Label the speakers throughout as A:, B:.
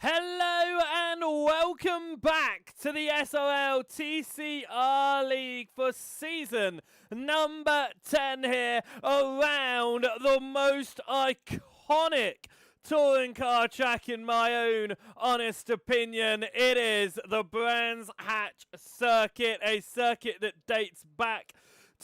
A: Hello and welcome back to the SRL TCR League for season number 10 here around the most iconic touring car track in my own honest opinion. It is the Brands Hatch circuit, a circuit that dates back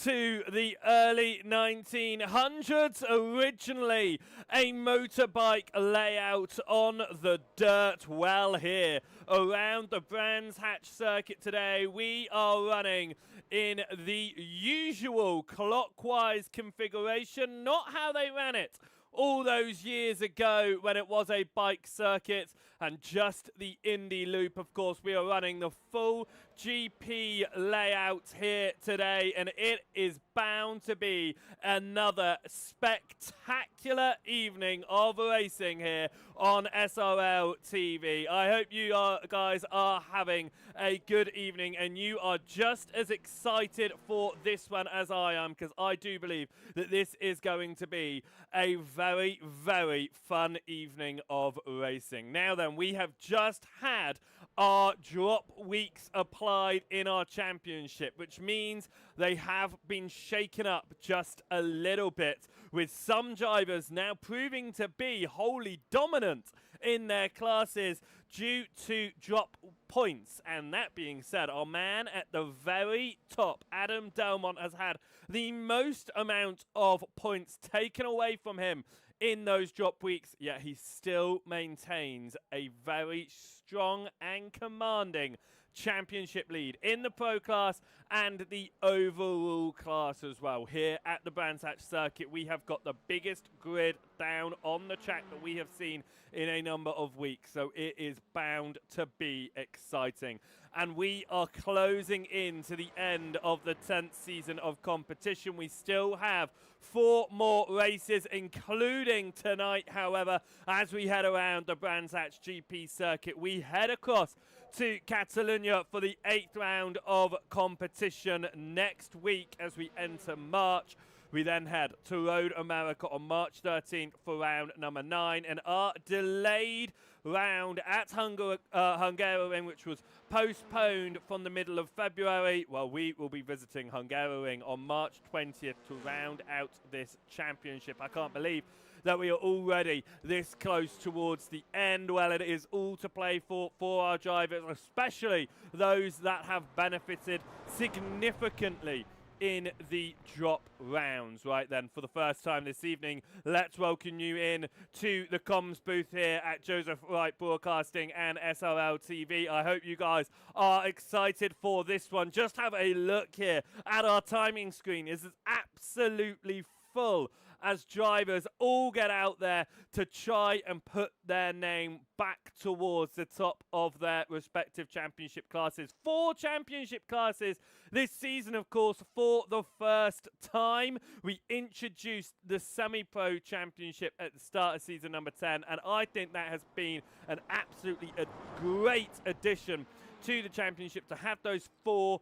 A: to the early 1900s, originally a motorbike layout on the dirt. Well, here around the Brands Hatch circuit today, we are running in the usual clockwise configuration, not how they ran it all those years ago when it was a bike circuit and just the Indy loop. Of course, we are running the full GP layout here today, and it is bound to be another spectacular evening of racing here on SRL TV. I hope you guys are having a good evening and you are just as excited for this one as I am, because I do believe that this is going to be a very, very fun evening of racing. Now then, we have just had our drop weeks applied in our championship, which means they have been shaken up just a little bit, with some drivers now proving to be wholly dominant in their classes due to drop points. And that being said, our man at the very top, Adam Delmont, has had the most amount of points taken away from him in those drop weeks, yet he still maintains a very strong and commanding championship lead in the pro class and the overall class as well. Here at the Brands Hatch circuit, we have got the biggest grid down on the track that we have seen in a number of weeks, so it is bound to be exciting. And we are closing in to the end of the 10th season of competition. We still have 4 more races, including tonight. However, as we head around the Brands Hatch GP circuit, we head across to Catalonia for the 8th round of competition next week as we enter March. We then head to Road America on March 13th for round number 9, and our delayed round at Hungaroring, which was postponed from the middle of February. Well, we will be visiting Hungaroring on March 20th to round out this championship. I can't believe that we are already this close towards the end. Well, it is all to play for our drivers, especially those that have benefited significantly in the drop rounds. Right then, for the first time this evening, let's welcome you in to the comms booth here at Joseph Wright Broadcasting and SRL TV. I hope you guys are excited for this one. Just have a look here at our timing screen. This is absolutely full as drivers all get out there to try and put their name back towards the top of their respective championship classes. 4 championship classes this season, of course, for the first time. We introduced the semi-pro championship at the start of season number 10, and I think that has been an absolutely great addition to the championship to have those 4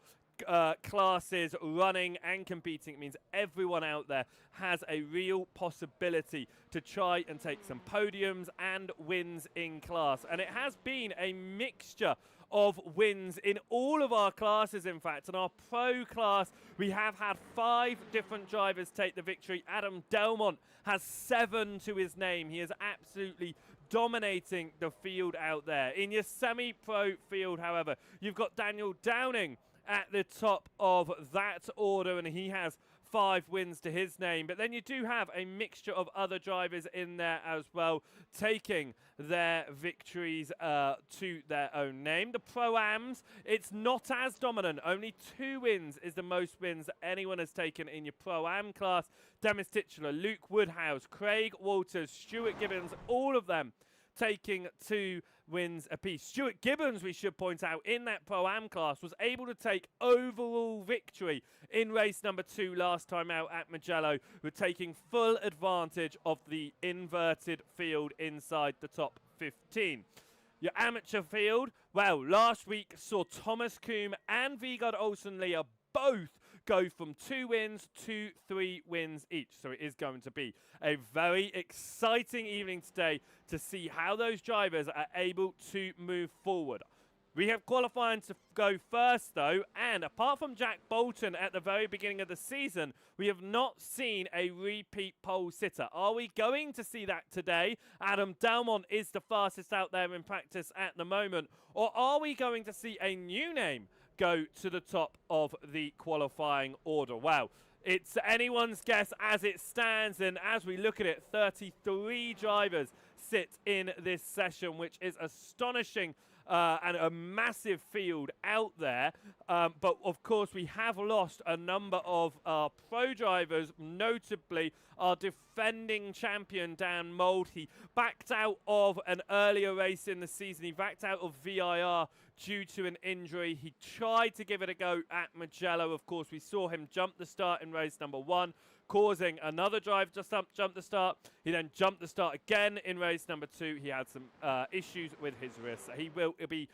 A: classes running and competing. It means everyone out there has a real possibility to try and take some podiums and wins in class. And it has been a mixture of wins in all of our classes, in fact. In our pro class, we have had 5 different drivers take the victory. Adam Delmont has 7 to his name. He is absolutely dominating the field out there. In your semi-pro field, however, you've got Daniel Downing at the top of that order, and he has 5 wins to his name. But then you do have a mixture of other drivers in there as well, taking their victories to their own name. The Pro-Ams, it's not as dominant. Only 2 wins is the most wins that anyone has taken in your Pro-Am class. Demis Tigchelaar, Luke Woodhouse, Craig Walters, Stuart Gibbons, all of them taking 2 wins apiece. Stuart Gibbons, we should point out, in that Pro-Am class was able to take overall victory in race number 2 last time out at Mugello, with taking full advantage of the inverted field inside the top 15. Your amateur field, well, last week saw Thomas Coombe and Vegard Olsen Lia both go from 2 wins to 3 wins each. So it is going to be a very exciting evening today to see how those drivers are able to move forward. We have qualifying to go first, though, and apart from Jack Bolton at the very beginning of the season, we have not seen a repeat pole sitter. Are we going to see that today? Adam Delmont is the fastest out there in practice at the moment. Or are we going to see a new name go to the top of the qualifying order? Wow. It's anyone's guess as it stands, and as we look at it, 33 drivers sit in this session, which is astonishing. And a massive field out there. But, of course, we have lost a number of our pro drivers, notably our defending champion, Dan Mould. He backed out of an earlier race in the season. He backed out of VIR due to an injury. He tried to give it a go at Mugello. Of course, we saw him jump the start in race number 1, causing another drive to jump the start. He then jumped the start again in race number 2. He had some issues with his wrist. He will be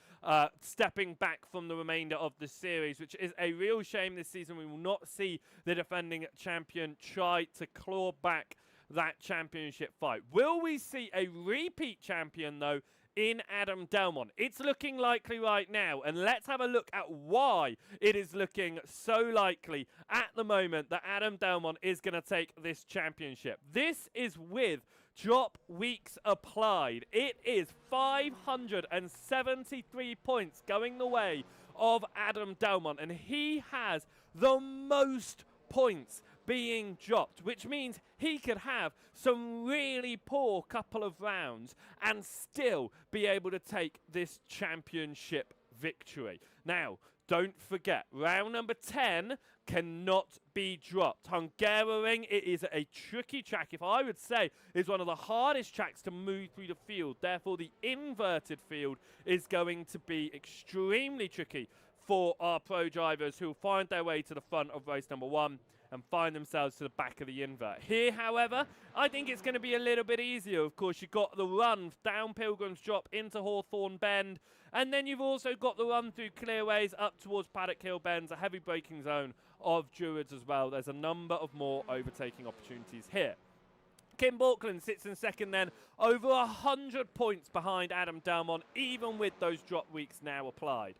A: stepping back from the remainder of the series, which is a real shame this season. We will not see the defending champion try to claw back that championship fight. Will we see a repeat champion, though, in Adam Delmont? It's looking likely right now, and let's have a look at why it is looking so likely at the moment that Adam Delmont is going to take this championship. This is with drop weeks applied. It is 573 points going the way of Adam Delmont, and he has the most points being dropped, which means he could have some really poor couple of rounds and still be able to take this championship victory. Now, don't forget, round number 10 cannot be dropped. Hungaroring, it is a tricky track. If I would say, is one of the hardest tracks to move through the field. Therefore, the inverted field is going to be extremely tricky for our pro drivers who will find their way to the front of race number 1 and find themselves to the back of the invert. Here, however, I think it's going to be a little bit easier. Of course, you've got the run down Pilgrim's Drop into Hawthorne Bend, and then you've also got the run through Clearways up towards Paddock Hill Bends, a heavy braking zone of Druids as well. There's a number of more overtaking opportunities here. Kim Bjorklund sits in second then, over 100 points behind Adam Delmont, even with those drop weeks now applied.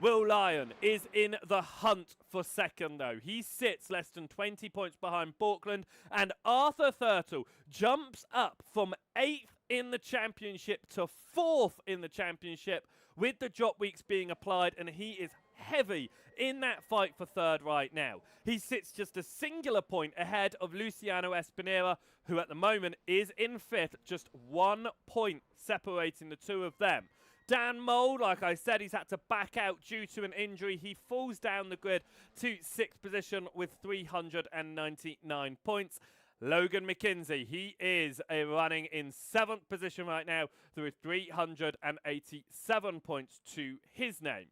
A: Will Lyon is in the hunt for second, though. He sits less than 20 points behind Bjorklund, and Arthur Thurtle jumps up from 8th in the championship to 4th in the championship with the drop weeks being applied, and he is heavy in that fight for third right now. He sits just a singular point ahead of Luciano Espinera, who at the moment is in 5th, just 1 point separating the two of them. Dan Mould, like I said, he's had to back out due to an injury. He falls down the grid to 6th position with 399 points. Logan McKinsey, he is running in 7th position right now with 387 points to his name.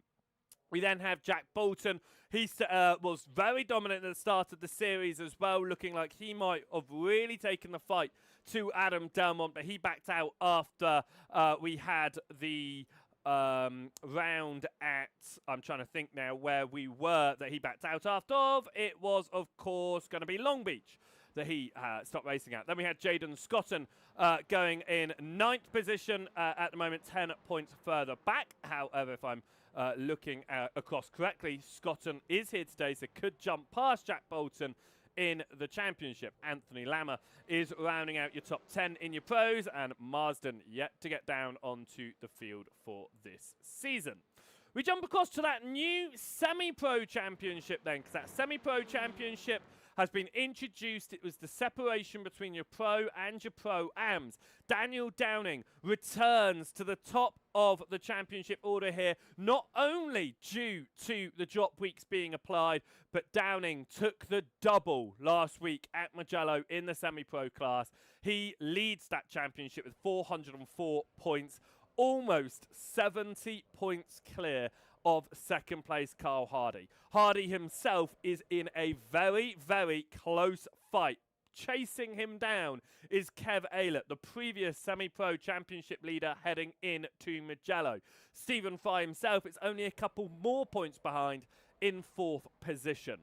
A: We then have Jack Bolton. He was very dominant at the start of the series as well, looking like he might have really taken the fight to Adam Delmont, but he backed out after we had the round at, I'm trying to think now where we were that he backed out after of. It was, of course, going to be Long Beach that he stopped racing at. Then we had Jaden Scotton going in 9th position at the moment, 10 points further back. However, if I'm looking across correctly, Scotton is here today, so could jump past Jack Bolton in the championship. Anthony Lammer is rounding out your top 10 in your pros, and Marsden yet to get down onto the field for this season. We jump across to that new semi-pro championship then, because that semi-pro championship has been introduced. It was the separation between your pro and your pro-ams. Daniel Downing returns to the top of the championship order here, not only due to the drop weeks being applied, but Downing took the double last week at Mugello in the semi-pro class. He leads that championship with 404 points, almost 70 points clear of second place Karl Hardy. Hardy himself is in a very, very close fight. Chasing him down is Kev Aylett, the previous semi-pro championship leader heading in to Mugello. Stephen Fry himself is only a couple more points behind in 4th position.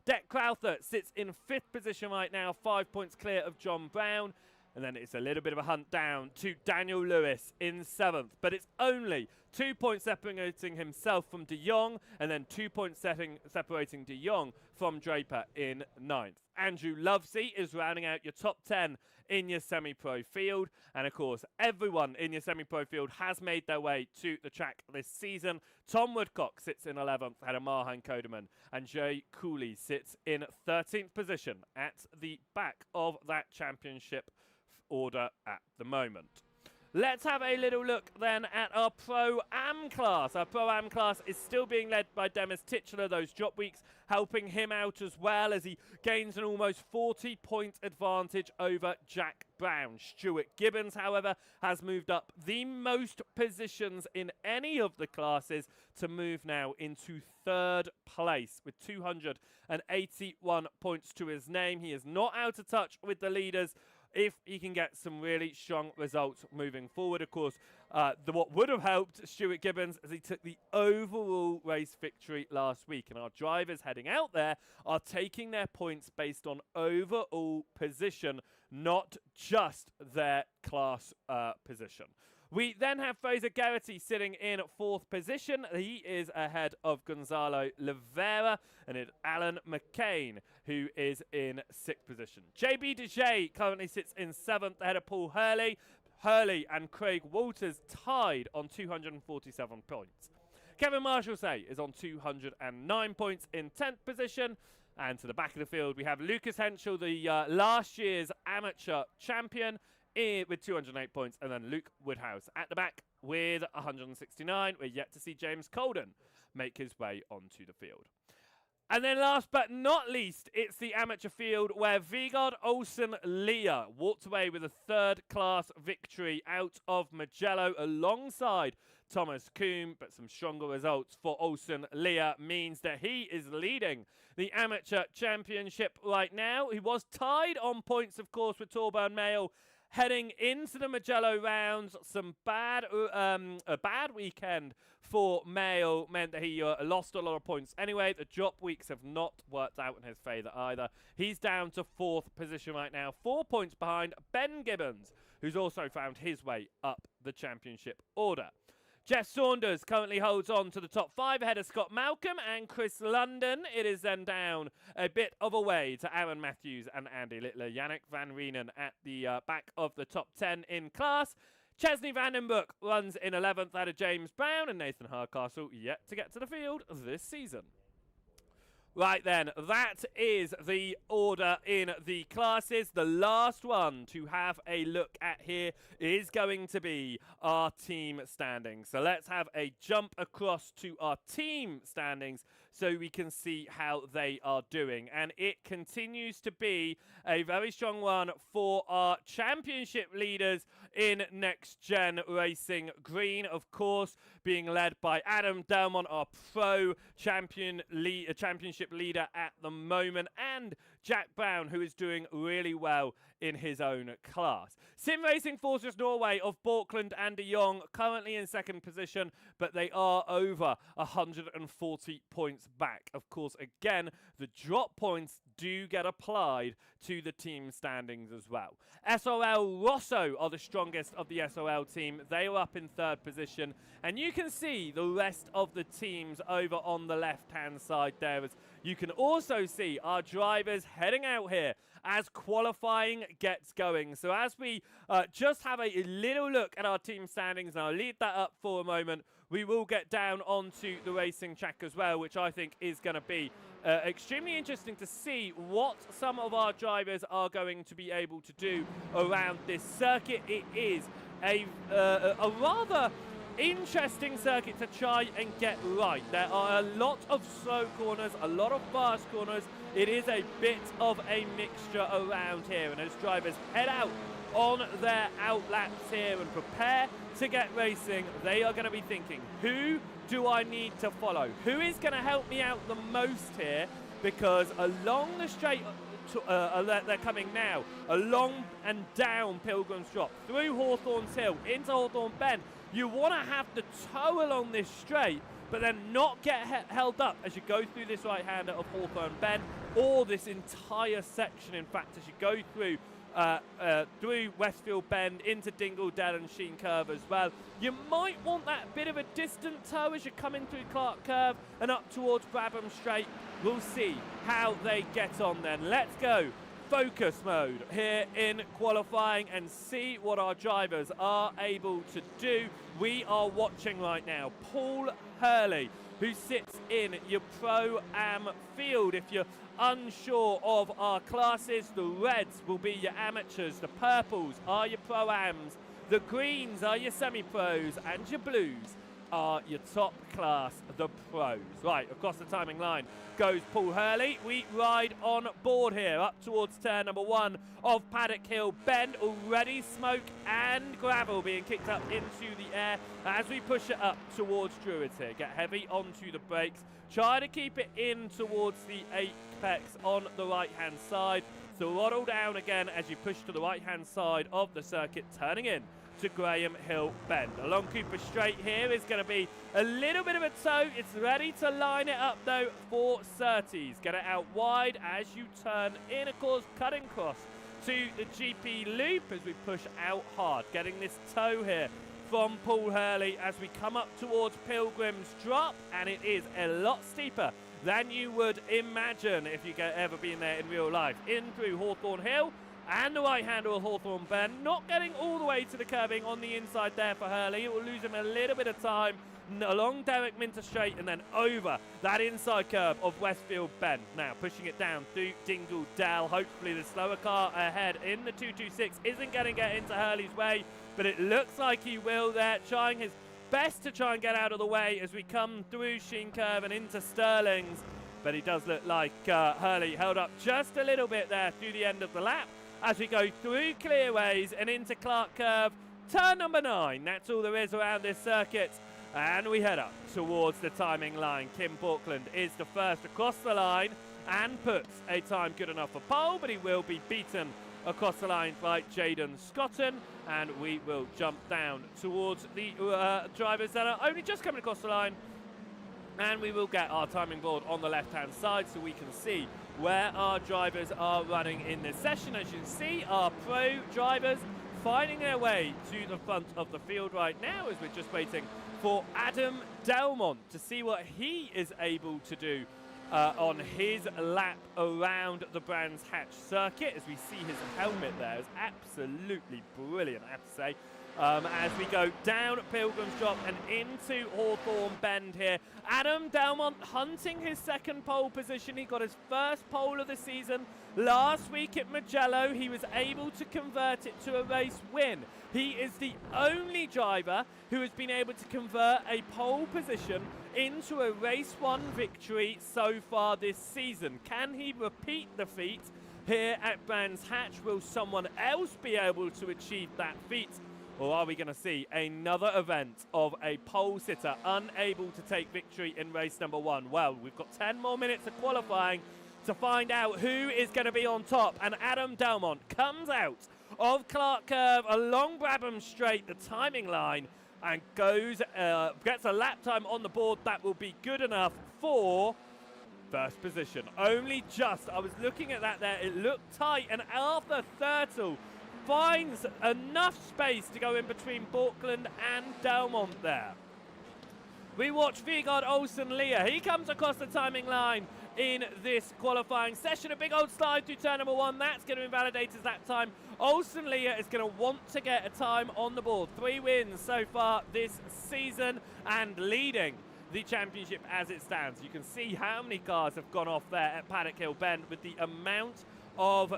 A: Dec Crowther sits in 5th position right now, 5 points clear of John Brown. And then it's a little bit of a hunt down to Daniel Lewis in 7th. But it's only 2 points separating himself from De Jong, and then 2 points separating De Jong from Draper in 9th. Andrew Lovesey is rounding out your top 10 in your semi-pro field. And of course, everyone in your semi-pro field has made their way to the track this season. Tom Woodcock sits in 11th, ahead of Marhan Kodeman. And Jay Cooley sits in 13th position at the back of that championship order at the moment. Let's have a little look then at our Pro-Am class. Our Pro-Am class is still being led by Demis Tigchelaar, those drop weeks helping him out as well as he gains an almost 40-point advantage over Jack Brown. Stuart Gibbons, however, has moved up the most positions in any of the classes to move now into 3rd place with 281 points to his name. He is not out of touch with the leaders if he can get some really strong results moving forward. Of course, what would have helped Stuart Gibbons as he took the overall race victory last week. And our drivers heading out there are taking their points based on overall position, not just their class position. We then have Fraser Geraghty sitting in 4th position. He is ahead of Gonzalo Oliveira, and it's Alan McCain who is in 6th position. JB DeJay currently sits in 7th ahead of Paul Hurley. Hurley and Craig Walters tied on 247 points. Kevin Marshall-Say is on 209 points in 10th position. And to the back of the field, we have Lucas Henschel, the last year's amateur champion, with 208 points, and then Luke Woodhouse at the back with 169. We're yet to see James Colden make his way onto the field. And then last but not least, it's the amateur field where Vegard Olsen Lia walked away with a 3rd class victory out of Mugello alongside Thomas Coombe, but some stronger results for Olsen Lia means that he is leading the amateur championship right now. He was tied on points, of course, with Torburn Mail. Heading into the Mugello rounds, a bad weekend for Mayo meant that he lost a lot of points. Anyway, the drop weeks have not worked out in his favour either. He's down to 4th position right now, 4 points behind Ben Gibbons, who's also found his way up the championship order. Jeff Saunders currently holds on to the top 5 ahead of Scott Malcolm and Chris London. It is then down a bit of a way to Aaron Matthews and Andy Littler. Yannick Van Reenen at the back of the top 10 in class. Chesney Vandenbroek runs in 11th out of James Brown, and Nathan Hardcastle yet to get to the field this season. Right then, that is the order in the classes. The last one to have a look at here is going to be our team standings. So let's have a jump across to our team standings so we can see how they are doing. And it continues to be a very strong one for our championship leaders in Next Gen Racing. Green, of course, being led by Adam Delmont, our pro championship leader at the moment, and Jack Brown, who is doing really well in his own class. Sim Racing Forces Norway of Bjorklund and De Jong currently in 2nd position, but they are over 140 points back. Of course, again, the drop points do get applied to the team standings as well. SRL Rosso are the strongest of the SRL team. They are up in 3rd position, and you can see the rest of the teams over on the left-hand side there. As you can also see our drivers heading out here as qualifying gets going. So as we just have a little look at our team standings, and I'll leave that up for a moment, we will get down onto the racing track as well, which I think is going to be extremely interesting to see what some of our drivers are going to be able to do around this circuit. It is a rather interesting circuit to try and get right. There are a lot of slow corners, a lot of fast corners. It is a bit of a mixture around here, and as drivers head out on their outlaps here and prepare to get racing, they are going to be thinking, who do I need to follow? Who is going to help me out the most here? Because along the straight they're coming now, along and down Pilgrim's Drop, through Hawthorne's Hill, into Hawthorne Bend. You want to have the toe along this straight, but then not get held up as you go through this right-hander of Hawthorne Bend. or this entire section, in fact, as you go through Westfield Bend into Dingle Dell and Sheen Curve as well. You might want that bit of a distant toe as you're coming through Clark Curve and up towards Brabham Straight. We'll see how they get on then. Let's go focus mode here in qualifying and see what our drivers are able to do. We are watching right now Paul Hurley, who sits in your Pro-Am field. If you're unsure of our classes, the reds will be your amateurs, the purples are your Pro-Ams, the greens are your semi-pros, and your blues are your top class, the pros. Right, across the timing line goes Paul Hurley. We ride on board here up towards turn number 1 of Paddock Hill Bend. Already smoke and gravel being kicked up into the air as we push it up towards Druids here. Get heavy onto the brakes. Try to keep it in towards the apex on the right-hand side. Throttle down again as you push to the right-hand side of the circuit, turning in to Graham Hill Bend. Along Cooper Straight here is going to be a little bit of a toe. It's ready to line it up though for Surtees. Get it out wide as you turn in, of course, cutting across to the GP loop as we push out hard. Getting this toe here from Paul Hurley as we come up towards Pilgrim's Drop, and it is a lot steeper than you would imagine if you ever been there in real life. In through Hawthorne Hill and the right hander of Hawthorne Bend, not getting all the way to the curbing on the inside there for Hurley. It will lose him a little bit of time along Derek Minter Straight and then over that inside curve of Westfield Bend. Now pushing it down through Dingle Dell. Hopefully the slower car ahead in the 226 isn't going to get into Hurley's way, but it looks like he will there, trying his best to try and get out of the way as we come through Sheen Curve and into Stirling's. But he does look like Hurley held up just a little bit there through the end of the lap as we go through Clearways and into Clark Curve, turn number 9. That's all there is around this circuit. And we head up towards the timing line. Kim Bjorklund is the first across the line and puts a time good enough for pole, but he will be beaten across the line by Jaden Scotton. And we will jump down towards the drivers that are only just coming across the line. And we will get our timing board on the left-hand side so we can see where our drivers are running in this session. As you can see, our pro drivers finding their way to the front of the field right now as we're just waiting for Adam Delmont to see what he is able to do on his lap around the Brands Hatch circuit. As we see his helmet there is absolutely brilliant, I have to say. As we go down Pilgrim's Drop and into Hawthorne Bend here. Adam Delmont hunting his second pole position. He got his first pole of the season last week at Mugello. He was able to convert it to a race win. He is the only driver who has been able to convert a pole position into a race 1 victory so far this season. Can he repeat the feat here at Brands Hatch? Will someone else be able to achieve that feat? Or are we going to see another event of a pole sitter unable to take victory in race number 1? Well, we've got 10 more minutes of qualifying to find out who is going to be on top. And Adam Delmont comes out of Clark Curve along Brabham Straight, the timing line, and goes, gets a lap time on the board that will be good enough for first position. Only just, I was looking at that there, it looked tight, and Arthur Thurtle finds enough space to go in between Bjorklund and Delmont there. We watch Vegard Olsen Lia. He comes across the timing line in this qualifying session. A big old slide through turn number 1. That's going to invalidate his lap time. Olsen Lia is going to want to get a time on the board. 3 wins so far this season and leading the championship as it stands. You can see how many cars have gone off there at Paddock Hill Bend with the amount of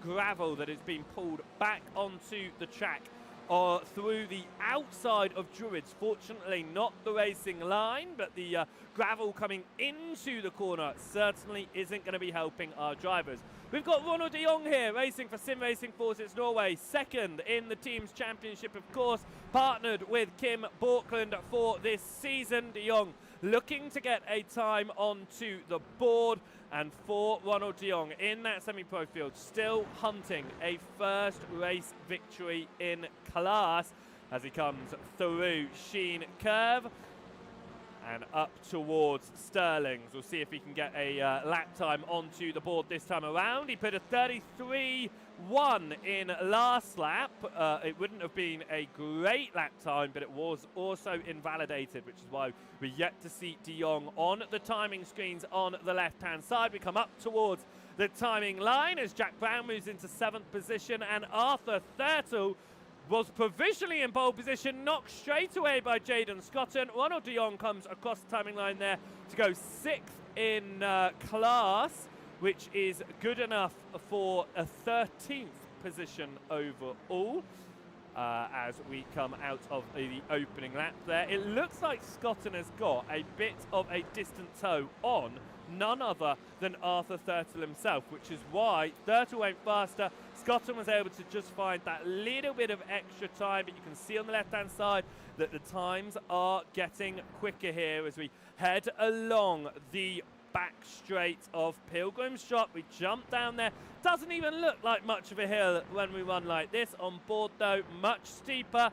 A: gravel that has been pulled back onto the track or through the outside of Druids. Fortunately not the racing line, but the gravel coming into the corner certainly isn't going to be helping our drivers. We've got Ronald de Jong here racing for Sim Racing Forces Norway, second in the team's championship, of course, partnered with Kim Bjorklund for this season. De Jong looking to get a time onto the board. And for Ronald de Jong in that semi-pro field, still hunting a first race victory in class as he comes through Sheen Curve. and up towards Sterling's. We'll see if he can get a lap time onto the board this time around. He put a 33.1 in last lap. It wouldn't have been a great lap time, but it was also invalidated, which is why we're yet to see De Jong on the timing screens on the left-hand side. We come up towards the timing line as Jack Brown moves into 7th position, and Arthur Thurtle was provisionally in pole position, knocked straight away by Jayden Scotton. Ronald de Jong comes across the timing line there to go 6th in class, which is good enough for a 13th position overall. As we come out of the opening lap there, it looks like Scotton has got a bit of a distant toe on none other than Arthur Thurtle himself, which is why Thurtle went faster. Scotton was able to just find that little bit of extra time, but you can see on the left-hand side that the times are getting quicker here as we head along the back straight of Pilgrim's Drop. We jump down there. Doesn't even look like much of a hill when we run like this. On board, though, much steeper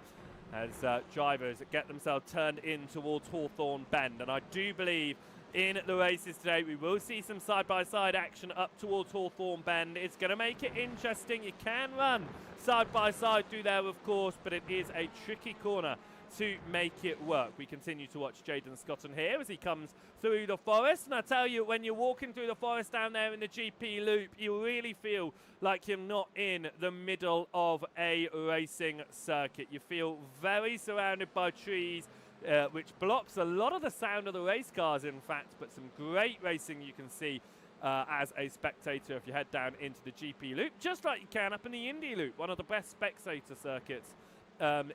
A: as drivers get themselves turned in towards Hawthorne Bend. And I do believe in the races today we will see some side-by-side action up towards Hawthorne Bend. It's going to make it interesting. You can run side-by-side through there, of course, but it is a tricky corner to make it work. We continue to watch Jayden Scotton here as he comes through the forest. And I tell you, when you're walking through the forest down there in the GP loop, you really feel like you're not in the middle of a racing circuit. You feel very surrounded by trees, which blocks a lot of the sound of the race cars, in fact, but some great racing you can see as a spectator if you head down into the GP loop, just like you can up in the Indy loop, one of the best spectator circuits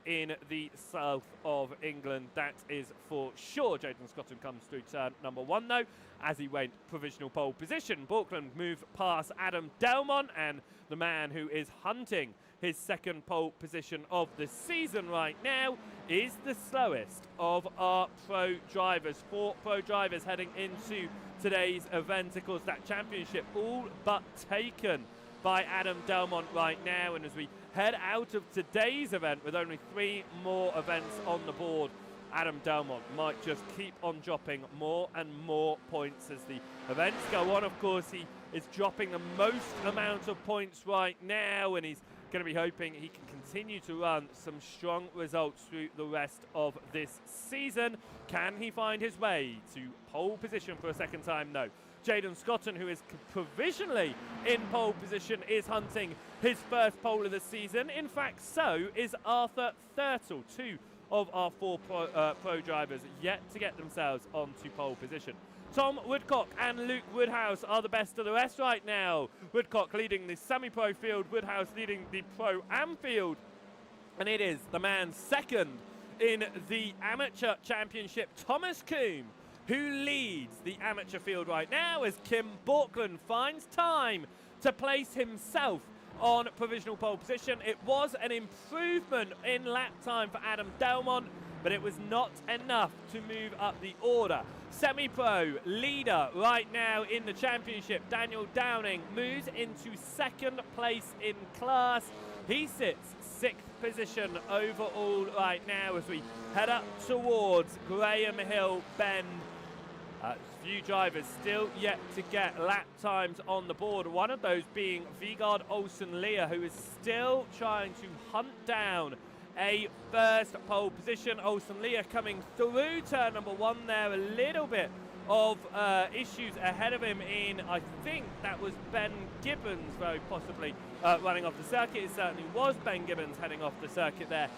A: in the south of England. That is for sure. Jayden Scotton comes through turn number 1, though, as he went provisional pole position. Bjorklund moved past Adam Delmont, and the man who is hunting his second pole position of the season right now is the slowest of our pro drivers. 4 pro drivers heading into today's event. Of course, that championship all but taken by Adam Delmont right now. And as we head out of today's event with only 3 more events on the board, Adam Delmont might just keep on dropping more and more points as the events go on. Of course, he is dropping the most amount of points right now, and he's going to be hoping he can continue to run some strong results through the rest of this season. Can he find his way to pole position for a second time? No. Jayden Scotton, who is provisionally in pole position, is hunting his first pole of the season. In fact, so is Arthur Thurtle. 2 of our 4 pro drivers yet to get themselves onto pole position. Tom Woodcock and Luke Woodhouse are the best of the rest right now. Woodcock leading the semi-pro field, Woodhouse leading the pro-am field. And it is the man second in the amateur championship, Thomas Coombe, who leads the amateur field right now as Kim Bjorklund finds time to place himself on provisional pole position. It was an improvement in lap time for Adam Delmont, but it was not enough to move up the order. Semi-pro leader right now in the championship, Daniel Downing, moves into 2nd place in class. He sits 6th position overall right now as we head up towards Graham Hill Bend. Few drivers still yet to get lap times on the board. One of those being Vegard Olsen Lia, who is still trying to hunt down a first pole position. Olsen Lia coming through turn number 1 there. A little bit of issues ahead of him in, I think that was Ben Gibbons very possibly running off the circuit. It certainly was Ben Gibbons heading off the circuit there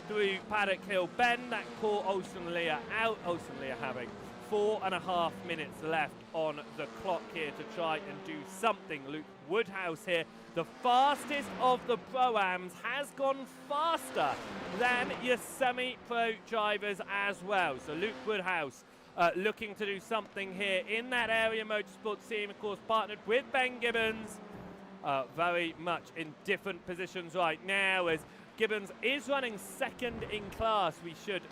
A: through Paddock Hill Bend. That caught Olsen Lia out. Olsen Lia having 4.5 minutes left on the clock here to try and do something. Luke Woodhouse here, the fastest of the Pro-Ams, has gone faster than your semi-pro drivers as well. So Luke Woodhouse looking to do something here in that area motorsports team, of course partnered with Ben Gibbons. Very much in different positions right now as Gibbons is running 2nd in class. We should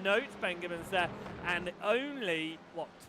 A: note Ben Gibbons there, and only,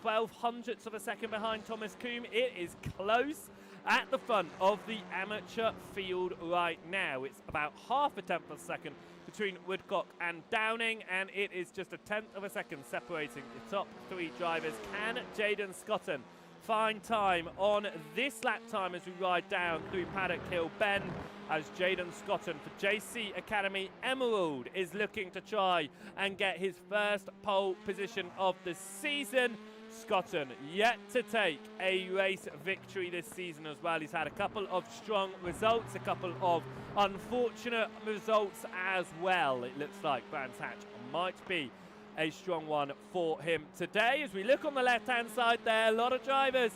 A: 12 hundredths of a second behind Thomas Coombe. It is close, at the front of the amateur field right now. It's about half a tenth of a second between Woodcock and Downing, and it is just a tenth of a second separating the top three drivers. Can Jaden Scotton find time on this lap time as we ride down through Paddock Hill Bend, as Jaden Scotton for JC Academy Emerald is looking to try and get his first pole position of the season. Scotton yet to take a race victory this season as well. He's had a couple of strong results, a couple of unfortunate results as well. It looks like Brands Hatch might be a strong one for him today. As we look on the left-hand side there, a lot of drivers.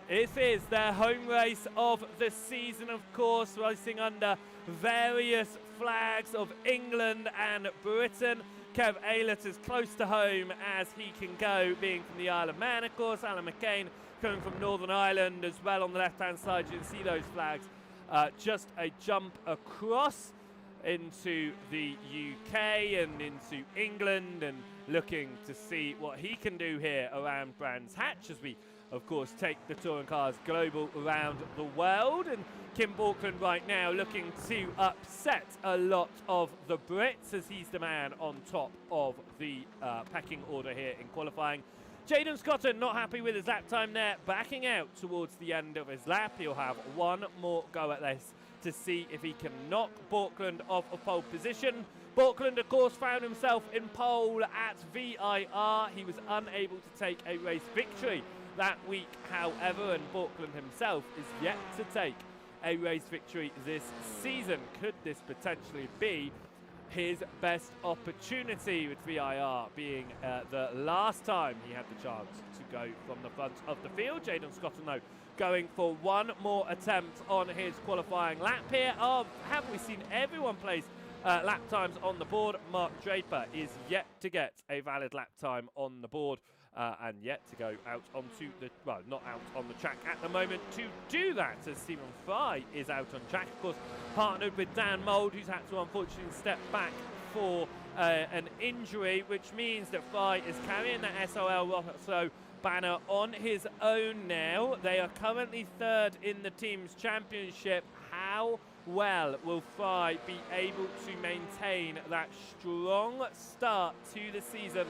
A: This is their home race of the season, of course, racing under various flags of England and Britain. Kev Aylett is close to home as he can go, being from the Isle of Man, of course. Alan McCain coming from Northern Ireland as well on the left-hand side. You can see those flags. Just a jump across into the UK and into England, and looking to see what he can do here around Brands Hatch as we, of course, take the touring cars global around the world. And Kim Bjorklund right now looking to upset a lot of the Brits as he's the man on top of the pecking order here in qualifying. Jaden Scotton not happy with his lap time there, backing out towards the end of his lap. He'll have one more go at this to see if he can knock Bjorklund off of pole position. Bjorklund, of course, found himself in pole at VIR. He was unable to take a race victory that week, however, and Bjorklund himself is yet to take a race victory this season. Could this potentially be his best opportunity, with VIR being the last time he had the chance to go from the front of the field? Jaden Scotton, though, going for one more attempt on his qualifying lap here. Haven't we seen everyone place lap times on the board? Mark Draper is yet to get a valid lap time on the board and yet to go out onto the, well, not out on the track at the moment to do that, as Stephen Fry is out on track, of course, partnered with Dan Mould, who's had to unfortunately step back for an injury, which means that Fry is carrying the SRL banner on his own now. They are currently third in the team's championship. How well will Fry be able to maintain that strong start to the season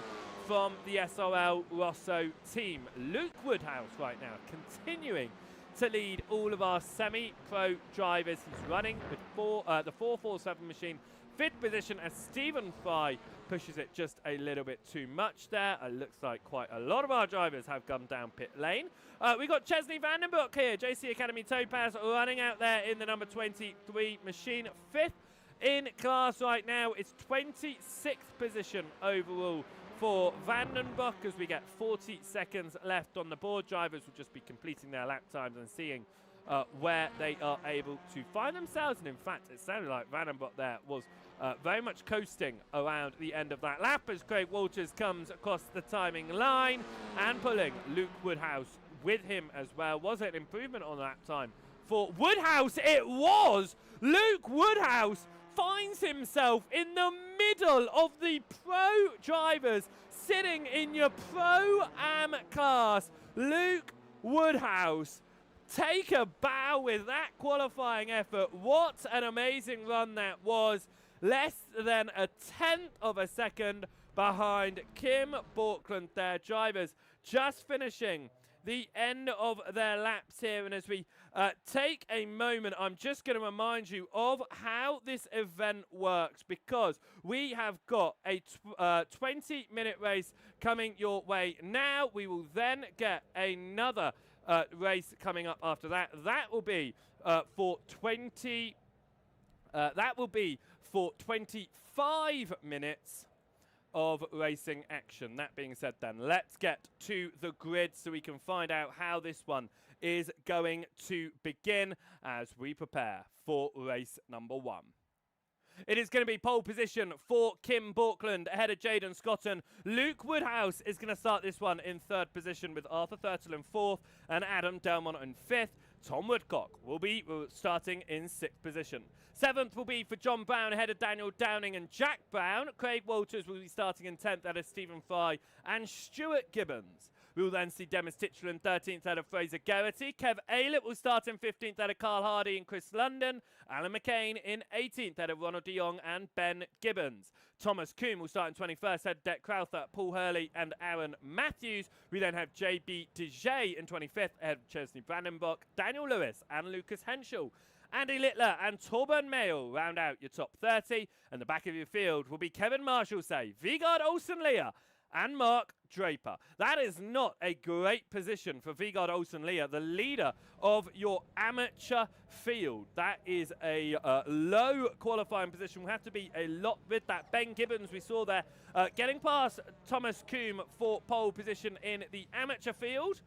A: from the SRL Rosso team? Luke Woodhouse right now continuing to lead all of our semi-pro drivers. He's running with the 447 machine, fifth position, as Stephen Fry pushes it just a little bit too much there. It looks like quite a lot of our drivers have come down pit lane. We got Chesney Vandenbroek here, JC Academy Topaz, running out there in the number 23 machine, fifth in class right now. It's 26th position overall for Vandenbroek as we get 40 seconds left on the board. Drivers will just be completing their lap times and seeing where they are able to find themselves. And in fact, it sounded like Vandenbroek there was very much coasting around the end of that lap as Craig Walters comes across the timing line and pulling Luke Woodhouse with him as well. Was it an improvement on that time for Woodhouse? It was! Luke Woodhouse finds himself in the middle of the pro drivers, sitting in your Pro-Am class. Luke Woodhouse, take a bow with that qualifying effort. What an amazing run that was. Less than a tenth of a second behind Kim Bjorklund there. Drivers just finishing the end of their laps here. And as we take a moment, I'm just going to remind you of how this event works, because we have got a 20-minute race coming your way now. We will then get another race coming up after that. That will be for 25 minutes of racing action. That being said, then let's get to the grid so we can find out how this one is going to begin as we prepare for race number one. It is going to be pole position for Kim Bjorklund ahead of Jaden Scotton. Luke Woodhouse is going to start this one in third position, with Arthur Thurtle in fourth and Adam Delmont in fifth. Tom Woodcock will be starting in sixth position. Seventh will be for John Brown ahead of Daniel Downing and Jack Brown. Craig Walters will be starting in 10th, that is Stephen Fry and Stuart Gibbons. We will then see Demis Tigchelaar in 13th out of Fraser Geraghty. Kev Aylett will start in 15th out of Karl Hardy and Chris London. Alan McCain in 18th out of Ronald de Jong and Ben Gibbons. Thomas Coombe will start in 21st out of Det Crowther, Paul Hurley and Aaron Matthews. We then have JB Dejay in 25th out of Chesney Brandenburg, Daniel Lewis and Lucas Henschel. Andy Littler and Torben Mayle round out your top 30. And the back of your field will be Kevin Marshallsay, Vegard Olsen Lia and Mark Draper. That is not a great position for Vegard Olsen Lia, the leader of your amateur field. That is a low qualifying position. We'll have to be a lot with that. Ben Gibbons, we saw there, getting past Thomas Coombe for pole position in the amateur field.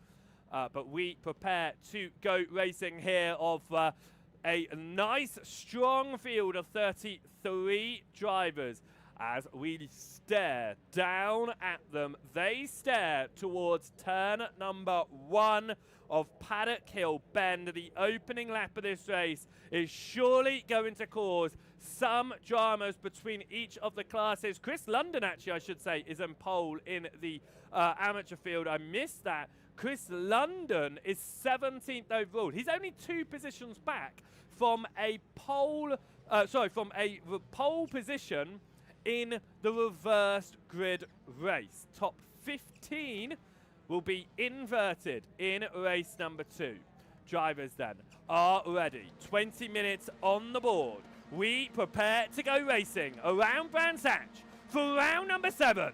A: But we prepare to go racing here of a nice, strong field of 33 drivers. As we stare down at them, they stare towards turn number 1 of Paddock Hill Bend. The opening lap of this race is surely going to cause some dramas between each of the classes. Chris London, actually, I should say, is in pole in the amateur field. I missed that. Chris London is 17th overall. He's only 2 positions back from a pole, from a pole position in the reversed grid race. Top 15 will be inverted in race number 2. Drivers then are ready. 20 minutes on the board. We prepare to go racing around Brands Hatch for round number 7.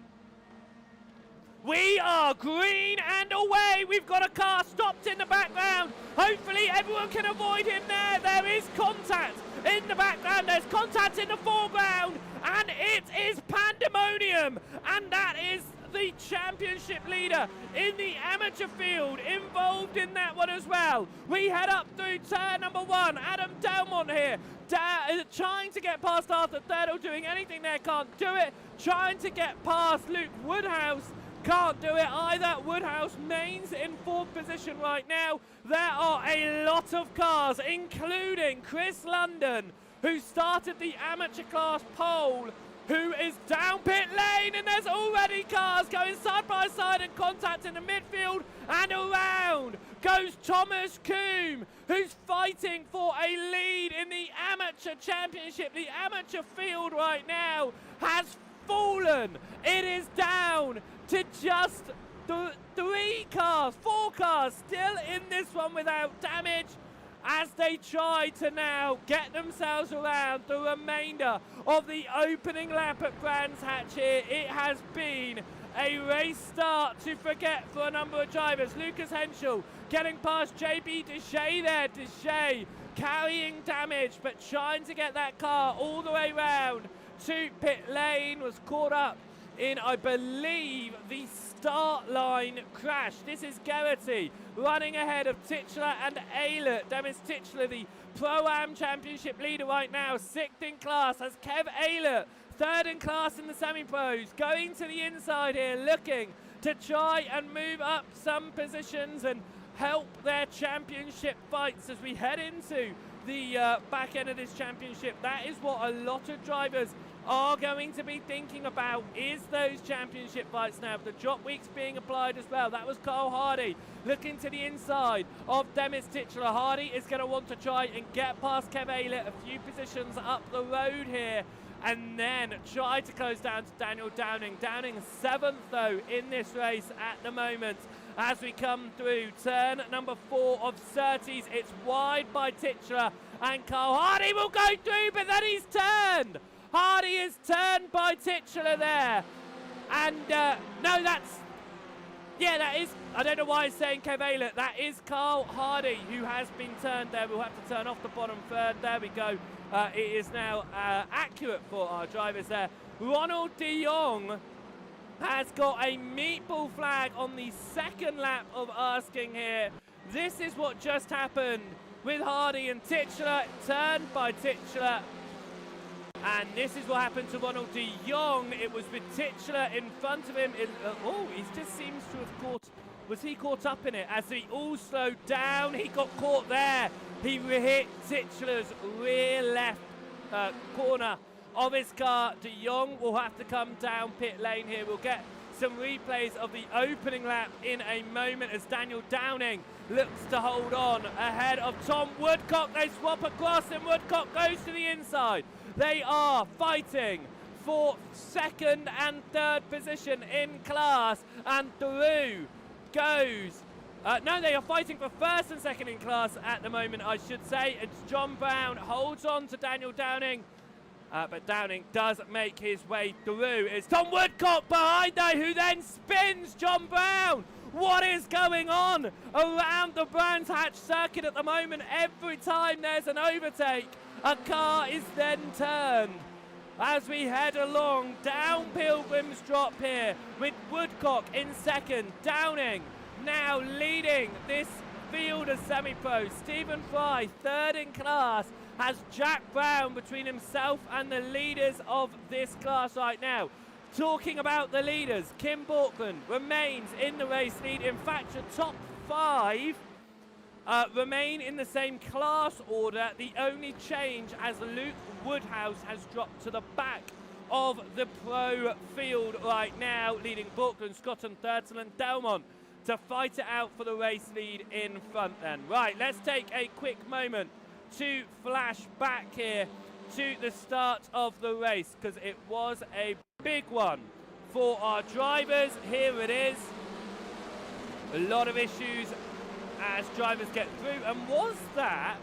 A: We are green and away. We've got a car stopped in the background. Hopefully everyone can avoid him there. There is contact in the background. There's contact in the foreground. And it is pandemonium. And that is the championship leader in the amateur field involved in that one as well. We head up through turn number 1. Adam Delmont here. Trying to get past Arthur Thurtle. Doing anything there. Can't do it. Trying to get past Luke Woodhouse. Can't do it either. Woodhouse mains in 4th position right now. There are a lot of cars, including Chris London, who started the amateur class pole, who is down pit lane, and there's already cars going side by side and contact in the midfield, and around goes Thomas Coombe, who's fighting for a lead in the amateur championship. The amateur field right now has fallen. It is down to just 4 cars still in this one without damage, as they try to now get themselves around the remainder of the opening lap at Brands Hatch here. It has been a race start to forget for a number of drivers. Lucas Henschel getting past JB Dejay there. Dejay carrying damage, but trying to get that car all the way round to pit lane. Was caught up in, I believe, the start line crash. This is Geraghty running ahead of Tigchelaar and Aylett. Demis Tigchelaar, the Pro-Am Championship leader right now, 6th in class, as Kev Aylett, 3rd in class in the semi-pros, going to the inside here, looking to try and move up some positions and help their championship fights as we head into the back end of this championship. That is what a lot of drivers are going to be thinking about, is those championship fights now. The drop weeks being applied as well. That was Karl Hardy looking to the inside of Demis Tigchelaar. Hardy is going to want to try and get past Kev Aylett a few positions up the road here, and then try to close down to Daniel Downing. Downing 7th though in this race at the moment. As we come through turn number 4 of Surtees, it's wide by Tigchelaar, and Karl Hardy will go through, but then he's turned. Hardy is turned by Tigchelaar there. And no, that's, yeah, that is, I don't know why it's saying Kev Aylett. That is Karl Hardy who has been turned there. We'll have to turn off the bottom third. There we go. It is now accurate for our drivers there. Ronald de Jong has got a meatball flag on the 2nd lap of asking here. This is what just happened with Hardy and Tigchelaar, turned by Tigchelaar. And this is what happened to Ronald de Jong. It was with Tigchelaar in front of him. He just seems to have caught, was he caught up in it? As he all slowed down, he got caught there. He hit Tigchelaar's rear left corner of his car. De Jong will have to come down pit lane here. We'll get some replays of the opening lap in a moment as Daniel Downing looks to hold on ahead of Tom Woodcock. They swap across and Woodcock goes to the inside. They are fighting for second and third position in class, and through goes no, they are fighting for first and second in class at the moment, I should say. It's John Brown holds on to Daniel Downing, but Downing does make his way through. It's Tom Woodcock behind though, who then spins John Brown. What is going on around the Brands Hatch circuit at the moment? Every time there's an overtake, a car is then turned. As we head along down Pilgrim's Drop here with Woodcock in second, Downing now leading this field of semi-pro. Stephen Fry, third in class, has Jack Brown between himself and the leaders of this class right now. Talking about the leaders, Kim Bjorklund remains in the race lead. In fact, your top 5 remain in the same class order. The only change as Luke Woodhouse has dropped to the back of the pro field right now, leading Bjorklund, Scott and Thurtle and Delmont to fight it out for the race lead in front then. Right, let's take a quick moment to flash back here to the start of the race, because it was a big one for our drivers. Here it is. A lot of issues as drivers get through. And was that,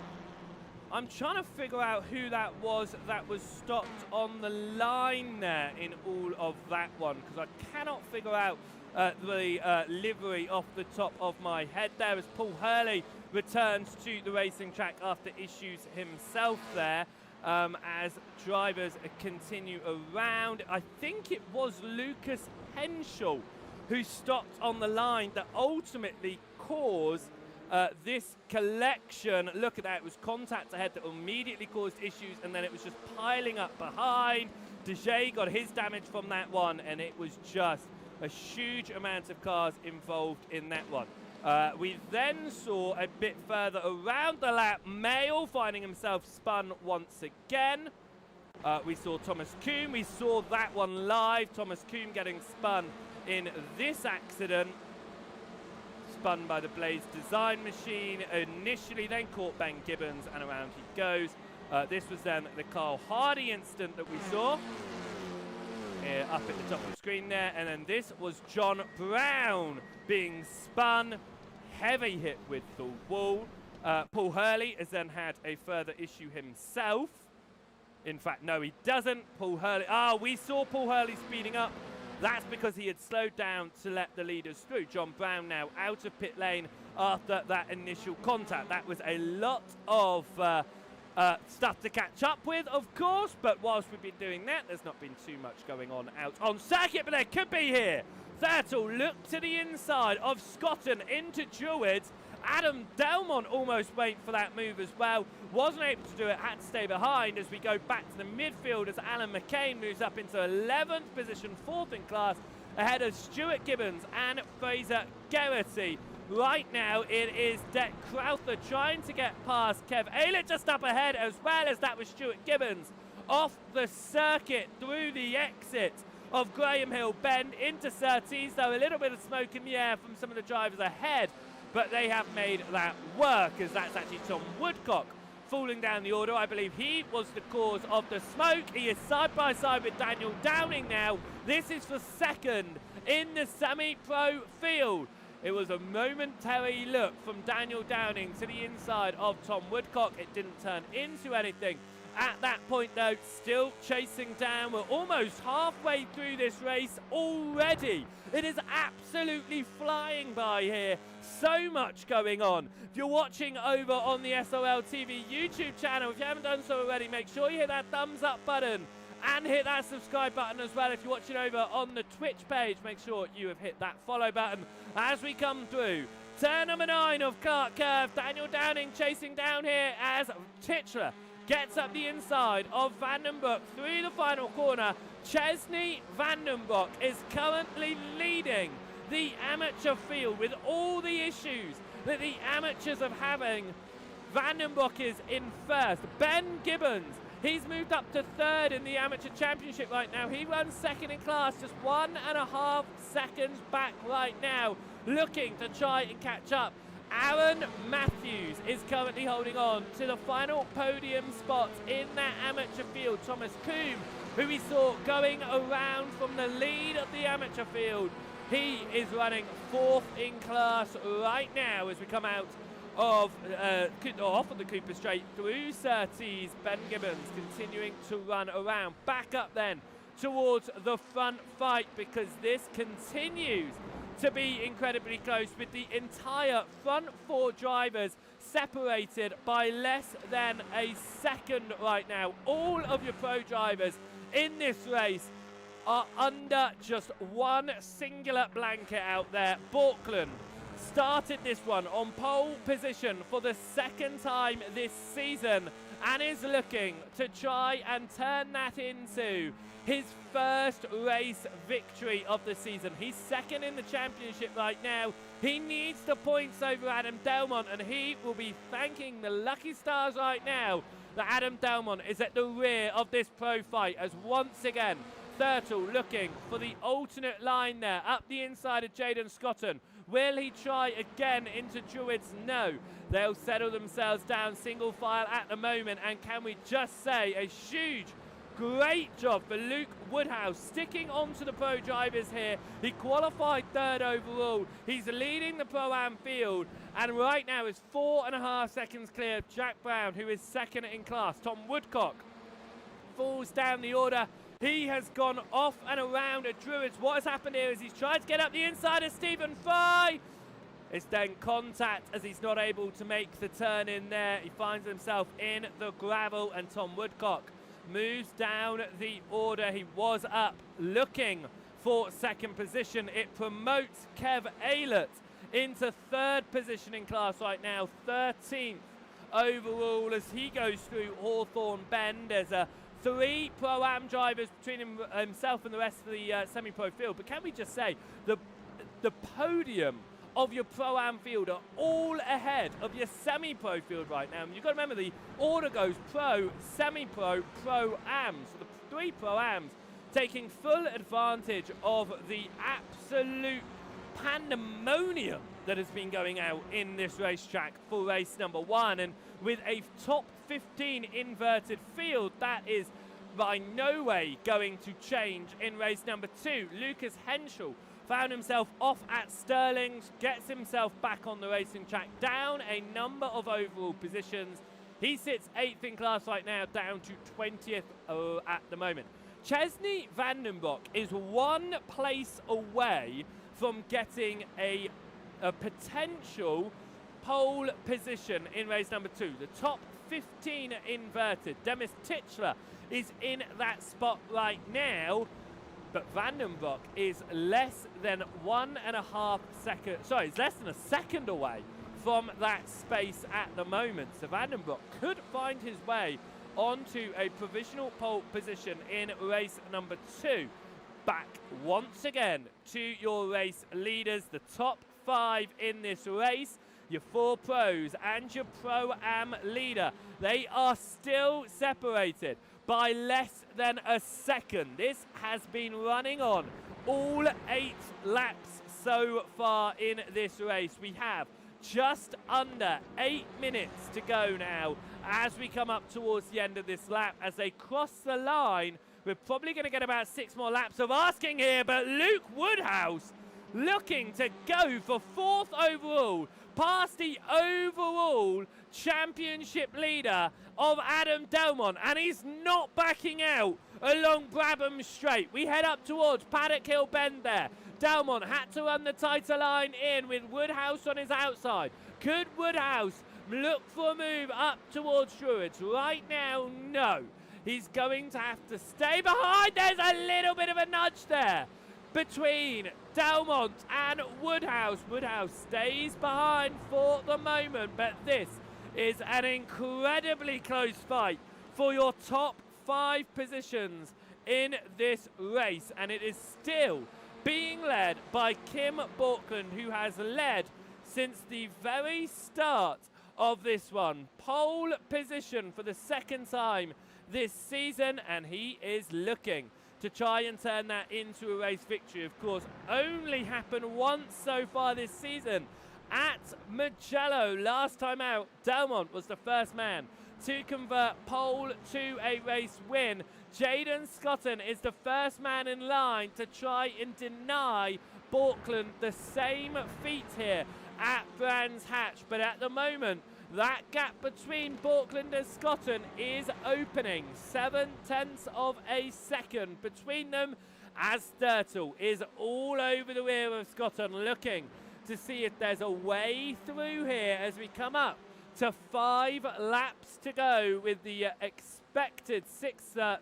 A: I'm trying to figure out who that was stopped on the line there in all of that one, because I cannot figure out the livery off the top of my head there, as Paul Hurley returns to the racing track after issues himself there, as drivers continue around. I think it was Lucas Henschel who stopped on the line that ultimately caused this collection. Look at that, it was contact ahead that immediately caused issues, and then it was just piling up behind. Dejay got his damage from that one, and it was just a huge amount of cars involved in that one. We then saw a bit further around the lap, Mayle finding himself spun once again. We saw Thomas Coombe, we saw that one live. Thomas Coombe getting spun in this accident. Spun by the Blaze design machine initially, then caught Ben Gibbons, and around he goes. This was then the Karl Hardy incident that we saw. Up at the top of the screen there, and then this was John Brown being spun, heavy hit with the wall. Paul Hurley has then had a further issue himself. In fact, no, he doesn't. Paul Hurley, we saw Paul Hurley speeding up. That's because he had slowed down to let the leaders through. John Brown now out of pit lane after that initial contact. That was a lot of stuff to catch up with, of course, but whilst we've been doing that, there's not been too much going on out on circuit, but there could be here. Thurtle looked to the inside of Scotton into Druids. Adam Delmont almost went for that move as well. Wasn't able to do it, had to stay behind as we go back to the midfield as Alan McCain moves up into 11th position, 4th in class, ahead of Stuart Gibbons and Fraser Geraghty. Right now, it is Deck Crowther trying to get past Kev Aylett just up ahead, as well as that was Stuart Gibbons off the circuit through the exit of Graham Hill Bend into Surtees, though a little bit of smoke in the air from some of the drivers ahead, but they have made that work, as that's actually Tom Woodcock falling down the order. I believe he was the cause of the smoke. He is side by side with Daniel Downing now. This is for second in the semi-pro field. It was a momentary look from Daniel Downing to the inside of Tom Woodcock. It didn't turn into anything. At that point, though, still chasing down. We're almost halfway through this race already. It is absolutely flying by here. So much going on. If you're watching over on the SRL TV YouTube channel, if you haven't done so already, make sure you hit that thumbs up button and hit that subscribe button as well. If you're watching over on the Twitch page, make sure you have hit that follow button as we come through. Turn number 9 of Kart Curve. Daniel Downing chasing down here as Tigchelaar gets up the inside of Vandenbroek through the final corner. Chesney Vandenbroek is currently leading the amateur field with all the issues that the amateurs are having. Vandenbroek is in first. Ben Gibbons He's moved up to third in the Amateur Championship right now. He runs second in class, just 1.5 seconds back right now, looking to try and catch up. Aaron Matthews is currently holding on to the final podium spots in that amateur field. Thomas Coombe, who we saw going around from the lead of the amateur field, he is running 4th in class right now as we come out of off of the Cooper Straight through Surtees. Ben Gibbons continuing to run around. Back up then towards the front fight, because this continues to be incredibly close, with the entire front 4 drivers separated by less than a second right now. All of your pro drivers in this race are under just one singular blanket out there. Bjorklund started this one on pole position for the second time this season and is looking to try and turn that into his first race victory of the season. He's second in the championship right now. He needs the points over Adam Delmont, and he will be thanking the lucky stars right now that Adam Delmont is at the rear of this pro fight, as once again Thurtle looking for the alternate line there up the inside of Jaden Scotton. Will he try again into Druids? No. They'll settle themselves down single file at the moment, and can we just say a huge, great job for Luke Woodhouse sticking on to the pro drivers here. He qualified 3rd overall. He's leading the Pro-Am field, and right now is 4.5 seconds clear of Jack Brown, who is 2nd in class. Tom Woodcock falls down the order. He has gone off and around at Druids. What has happened here is he's tried to get up the inside of Stephen Fry. It's then contact as he's not able to make the turn in there. He finds himself in the gravel, and Tom Woodcock moves down the order. He was up looking for 2nd position. It promotes Kev Aylett into 3rd position in class right now, 13th overall as he goes through Hawthorne Bend. There's 3 Pro-Am drivers between himself and the rest of the semi-pro field. But can we just say, the podium of your Pro-Am field are all ahead of your semi-pro field right now. And you've got to remember the order goes pro, semi-pro, Pro-Am. So the 3 Pro-Ams taking full advantage of the absolute pandemonium that has been going out in this racetrack for race number 1. And with a top 15 inverted field, that is by no way going to change in race number 2. Lucas Henschel found himself off at Stirling's, gets himself back on the racing track, down a number of overall positions. He sits 8th in class right now, down to 20th at the moment. Chesney Vandenbroek is 1 place away from getting a potential pole position in race number 2. The top 15 inverted. Demis Tigchelaar is in that spot right now, but Vandenbroek is less than 1.5 seconds. Sorry, it's less than a second away from that space at the moment. So Vandenbroek could find his way onto a provisional pole position in race number 2. Back once again to your race leaders, the top 5 in this race. Your 4 pros and your Pro-Am leader, they are still separated by less than a second. This has been running on all 8 laps so far in this race. We have just under 8 minutes to go now as we come up towards the end of this lap. As they cross the line, we're probably going to get about 6 more laps of asking here, but Luke Woodhouse looking to go for 4th overall, past the overall championship leader of Adam Delmont, and he's not backing out along Brabham Straight. We head up towards Paddock Hill Bend there. Delmont had to run the tighter line in with Woodhouse on his outside. Could Woodhouse look for a move up towards Druids? Right now, no. He's going to have to stay behind. There's a little bit of a nudge there between Delmont and Woodhouse. Woodhouse stays behind for the moment, but this is an incredibly close fight for your top 5 positions in this race, and it is still being led by Kim Bjorklund, who has led since the very start of this one. Pole position for the 2nd time this season, and he is looking to try and turn that into a race victory. Of course, only happened once so far this season at Mugello. Last time out, Delmont was the first man to convert pole to a race win. Jaden Scotton is the first man in line to try and deny Bjorklund the same feat here at Brands Hatch, but at the moment that gap between Bjorklund and Scotton is opening. 0.7 of a second between them, as Thurtle is all over the rear of Scotton, looking to see if there's a way through here as we come up to 5 laps to go with the expected 5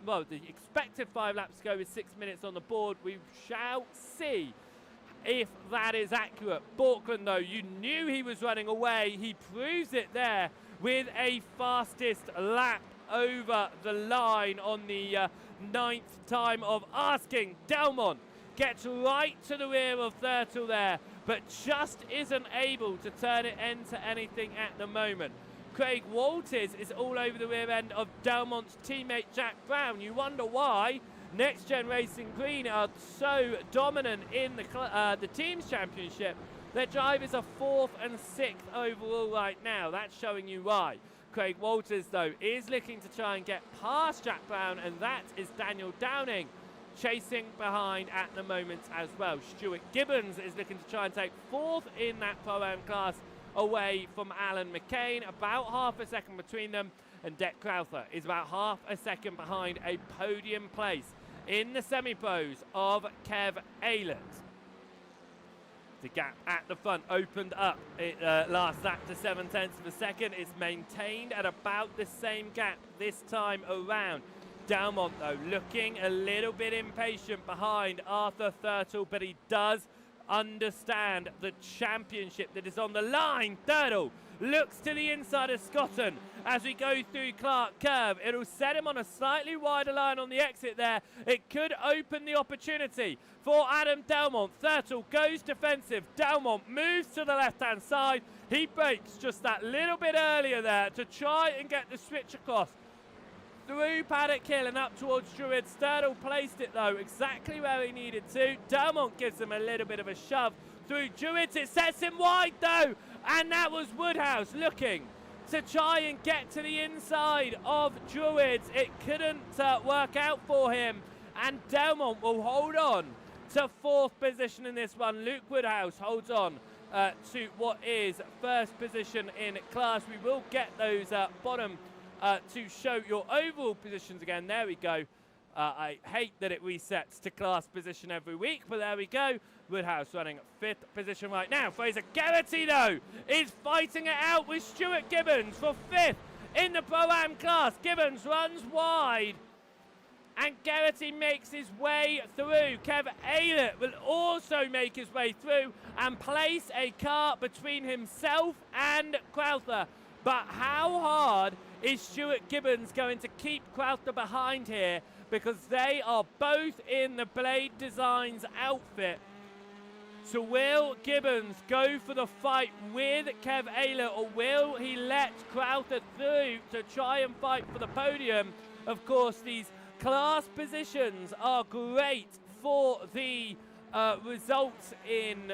A: laps to go with 6 minutes on the board. We shall see if that is accurate. Bjorklund, though, you knew he was running away. He proves it there with a fastest lap over the line on the 9th time of asking. Delmont gets right to the rear of Thurtle there, but just isn't able to turn it into anything at the moment. Craig Walters is all over the rear end of Delmont's teammate Jack Brown. You wonder why Next Gen Racing Green are so dominant in the Teams Championship. Their drivers are 4th and 6th overall right now. That's showing you why. Craig Walters, though, is looking to try and get past Jack Brown, and that is Daniel Downing chasing behind at the moment as well. Stuart Gibbons is looking to try and take 4th in that Pro-Am class away from Alan McCain. About half a second between them, and Deck Crowther is about half a second behind a podium place in the semi-pros of Kev Aylett. The gap at the front opened up last lap to 0.7 of a second. It's maintained at about the same gap this time around. Delmont, though, looking a little bit impatient behind Arthur Thurtle, but he does understand the championship that is on the line. Thurtle looks to the inside of Scotton as we go through Clark Curve. It'll set him on a slightly wider line on the exit there. It could open the opportunity for Adam Delmont. Thurtle goes defensive. Delmont moves to the left-hand side. He breaks just that little bit earlier there to try and get the switch across through Paddock Hill and up towards Druids. Thurtle placed it, though, exactly where he needed to. Delmont gives him a little bit of a shove through Druids. It sets him wide, though, and that was Woodhouse looking to try and get to the inside of Druids. It couldn't work out for him, and Delmont will hold on to 4th position in this one. Luke Woodhouse holds on to what is 1st position in class. We will get those bottom to show your overall positions again. There we go. I hate that it resets to class position every week, but there we go. Woodhouse running 5th position right now. Fraser Garrity, though, is fighting it out with Stuart Gibbons for 5th in the Pro-Am class. Gibbons runs wide, and Garrity makes his way through. Kev Aylett will also make his way through and place a car between himself and Crowther. But how hard is Stuart Gibbons going to keep Crowther behind here? Because they are both in the Blade Designs outfit. So will Gibbons go for the fight with Kev Aylett, or will he let Crowther through to try and fight for the podium? Of course, these class positions are great for the results in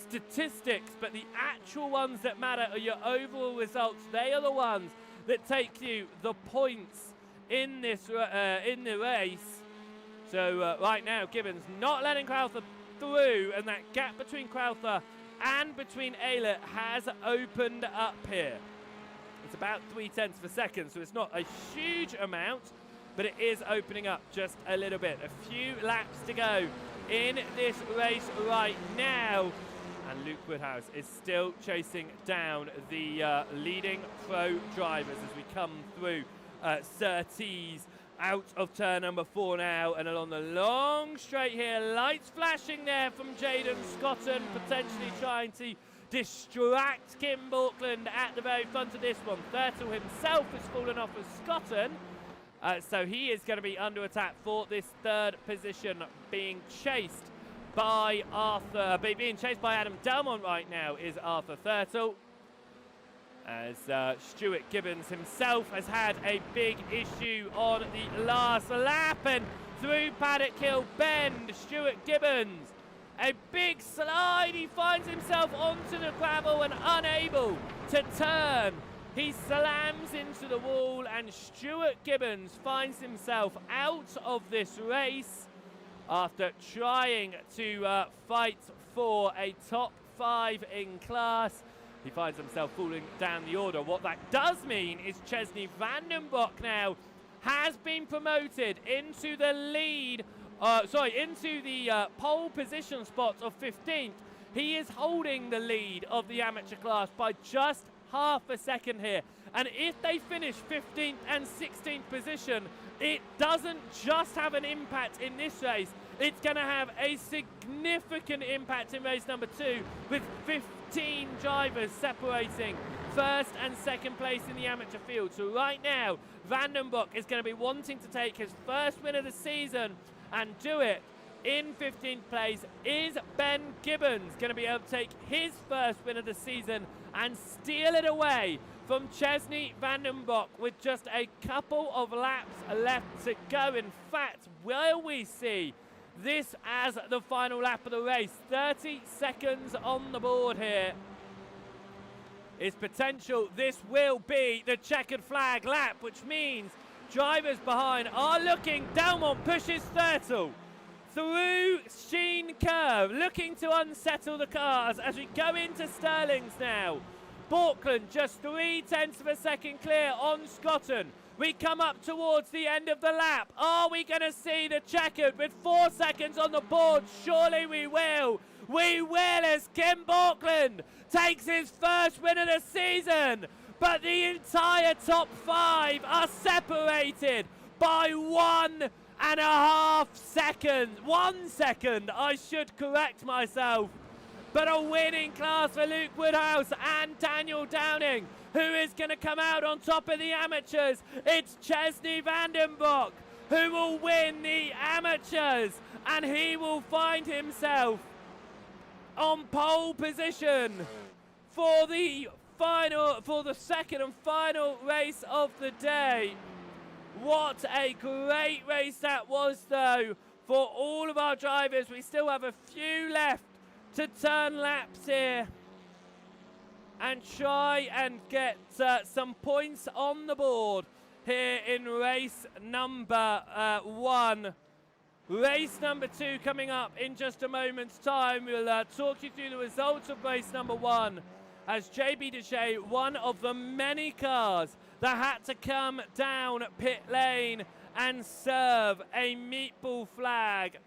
A: statistics, but the actual ones that matter are your overall results. They are the ones that take you the points in this in the race. So right now, Gibbons not letting Crowther through, and that gap between Crowther and between Aylett has opened up here. It's about 0.3 of a second, so it's not a huge amount, but it is opening up just a little bit. A few laps to go in this race right now, and Luke Woodhouse is still chasing down the leading pro drivers as we come through Surtees out of turn number 4 now, and along the long straight here. Lights flashing there from Jaden Scotton, potentially trying to distract Kim Bjorklund at the very front of this one. Thurtle himself has fallen off of Scotton, so he is going to be under attack for this 3rd position, being chased by Adam Delmont right now is Arthur Thurtle. as Stuart Gibbons himself has had a big issue on the last lap, and through Paddock Hill Bend, Stuart Gibbons, a big slide, he finds himself onto the gravel and unable to turn. He slams into the wall, and Stuart Gibbons finds himself out of this race after trying to fight for a top 5 in class. He finds himself falling down the order. What that does mean is Chesney Vandenbroek now has been promoted into the lead, into the pole position spot of 15th. He is holding the lead of the amateur class by just half a second here. And if they finish 15th and 16th position, it doesn't just have an impact in this race, it's going to have a significant impact in race number 2, with 15 drivers separating first and second place in the amateur field. So right now, Vandenbroek is going to be wanting to take his first win of the season and do it in 15th place. Is Ben Gibbons going to be able to take his first win of the season and steal it away from Chesney Vandenbroek with just a couple of laps left to go? In fact, will we see this as the final lap of the race? 30 seconds on the board here is potential. This will be the checkered flag lap, which means drivers behind are looking. Delmont pushes Thurtle through Sheen Curve, looking to unsettle the cars as we go into Stirling's now. Bjorklund just 0.3 of a second clear on Scotton. We come up towards the end of the lap. Are we going to see the checkered with 4 seconds on the board? Surely we will. We will, as Kim Bjorklund takes his first win of the season. But the entire top 5 are separated by 1.5 seconds. 1 second, I should correct myself. But a winning class for Luke Woodhouse and Daniel Downing. Who is going to come out on top of the amateurs? It's Chesney Vandenbroek who will win the amateurs, and he will find himself on pole position for the second and final race of the day. What a great race that was, though, for all of our drivers. We still have a few left to turn laps here and try and get some points on the board here in race number 1. Race number 2 coming up in just a moment's time. We'll talk you through the results of race number 1 as JB Deshea, one of the many cars that had to come down pit lane and serve a meatball flag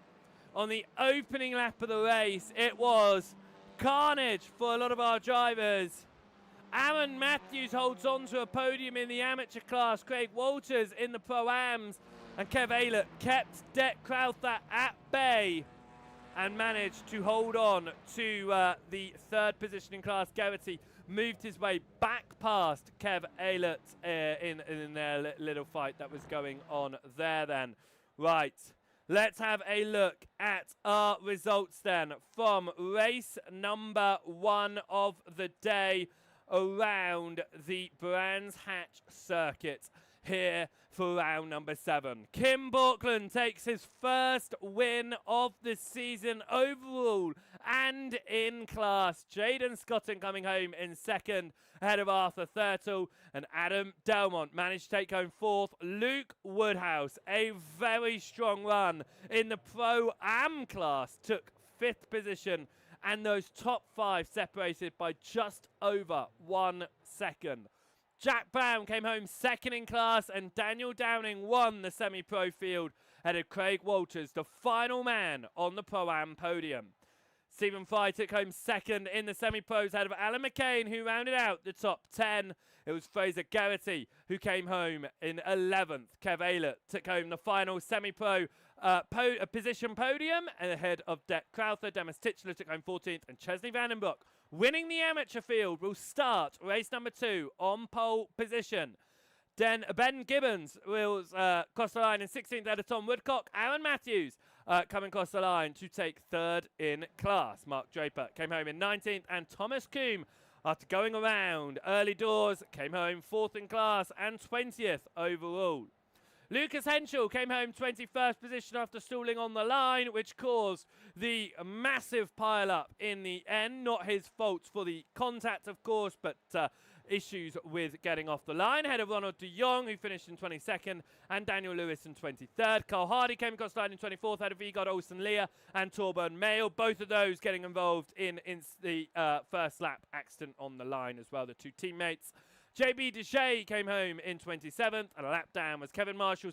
A: on the opening lap of the race. It was carnage for a lot of our drivers. Aaron Matthews holds on to a podium in the amateur class. Craig Walters in the Pro-Ams. And Kev Aylett kept Det Crowther at bay and managed to hold on to the 3rd position in class. Garrity moved his way back past Kev Aylett in their little fight that was going on there then. Right. Let's have a look at our results then from race number 1 of the day around the Brands Hatch circuit here for round number 7. Kim Bjorklund takes his first win of the season overall and in class. Jaden Scotton coming home in second ahead of Arthur Thurtle, and Adam Delmont managed to take home 4th. Luke Woodhouse, a very strong run in the Pro-Am class, took 5th position, and those top 5 separated by just over 1 second. Jack Brown came home 2nd in class, and Daniel Downing won the semi-pro field ahead of Craig Walters, the final man on the Pro-Am podium. Stephen Fry took home 2nd in the semi-pros ahead of Alan McCain, who rounded out the top 10. It was Fraser Garrity who came home in 11th. Kev Aylett took home the final semi-pro position podium ahead of Det Crowther. Demis Tigchelaar took home 14th, and Chesney Vandenbroek, winning the amateur field, will start race number 2 on pole position. Then Ben Gibbons will cross the line in 16th ahead of Tom Woodcock. Aaron Matthews coming across the line to take 3rd in class. Mark Draper came home in 19th, and Thomas Coombe after going around early doors, came home 4th in class and 20th overall. Lucas Henschel came home 21st position after stalling on the line, which caused the massive pile-up in the end. Not his fault for the contact, of course, but issues with getting off the line. Ahead of Ronald de Jong, who finished in 22nd, and Daniel Lewis in 23rd. Karl Hardy came across the line in 24th, ahead of Vegard Olsen Lia and Torbjørn Mail. Both of those getting involved in the first lap accident on the line as well, the two teammates. JB Deshay came home in 27th, and a lap down was Kevin Marshall,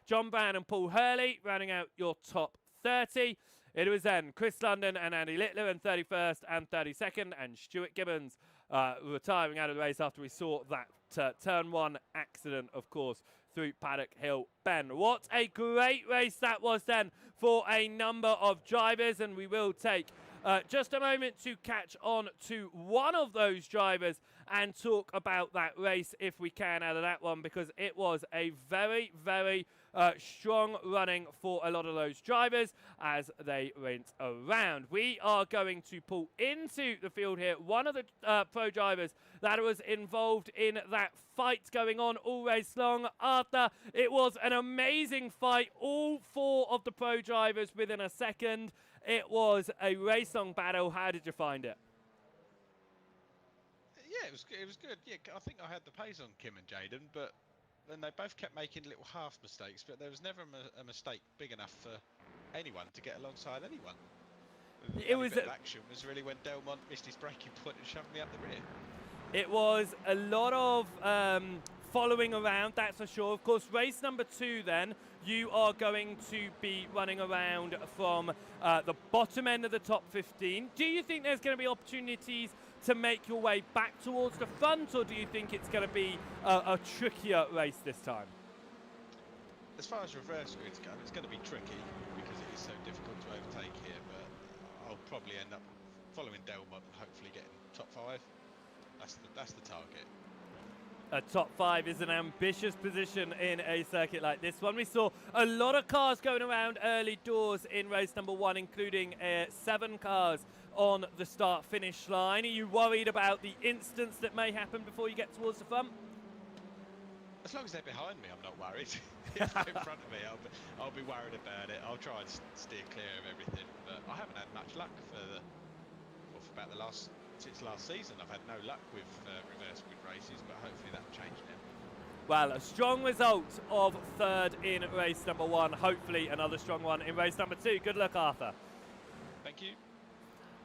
A: John Brown and Paul Hurley, rounding out your top 30. It was then Chris London and Andy Littler in 31st and 32nd, and Stuart Gibbons retiring out of the race after we saw that turn 1 accident, of course, through Paddock Hill Bend. What a great race that was then for a number of drivers, and we will take just a moment to catch on to one of those drivers and talk about that race if we can out of that one, because it was a very, very strong running for a lot of those drivers as they went around. We are going to pull into the field here one of the pro drivers that was involved in that fight going on all race long. Arthur, it was an amazing fight, all 4 of the pro drivers within a second. It was a race-long battle. How did you find it?
B: Yeah, it was good. Yeah, I think I had the pace on Kim and Jaden, but then they both kept making little half mistakes, but there was never a mistake big enough for anyone to get alongside anyone. The only bit of action was really when Delmont missed his braking point and shoved me up the rear.
A: It was a lot of following around, that's for sure. Of course, race number 2 then, you are going to be running around from the bottom end of the top 15. Do you think there's going to be opportunities to make your way back towards the front, or do you think it's going to be a trickier race this time?
B: As far as reverse grids go, it's going to be tricky because it is so difficult to overtake here, but I'll probably end up following Delmont and hopefully getting top 5. That's the target.
A: A top 5 is an ambitious position in a circuit like this one. We saw a lot of cars going around early doors in race number 1, including 7 cars on the start-finish line. Are you worried about the incidents that may happen before you get towards the front?
B: As long as they're behind me, I'm not worried. If they're in front of me, I'll be worried about it. I'll try and steer clear of everything. But I haven't had much luck since last season. I've had no luck with reverse grid races, but hopefully that'll change now.
A: Well, a strong result of 3rd in race number 1. Hopefully another strong one in race number 2. Good luck, Arthur.
B: Thank you.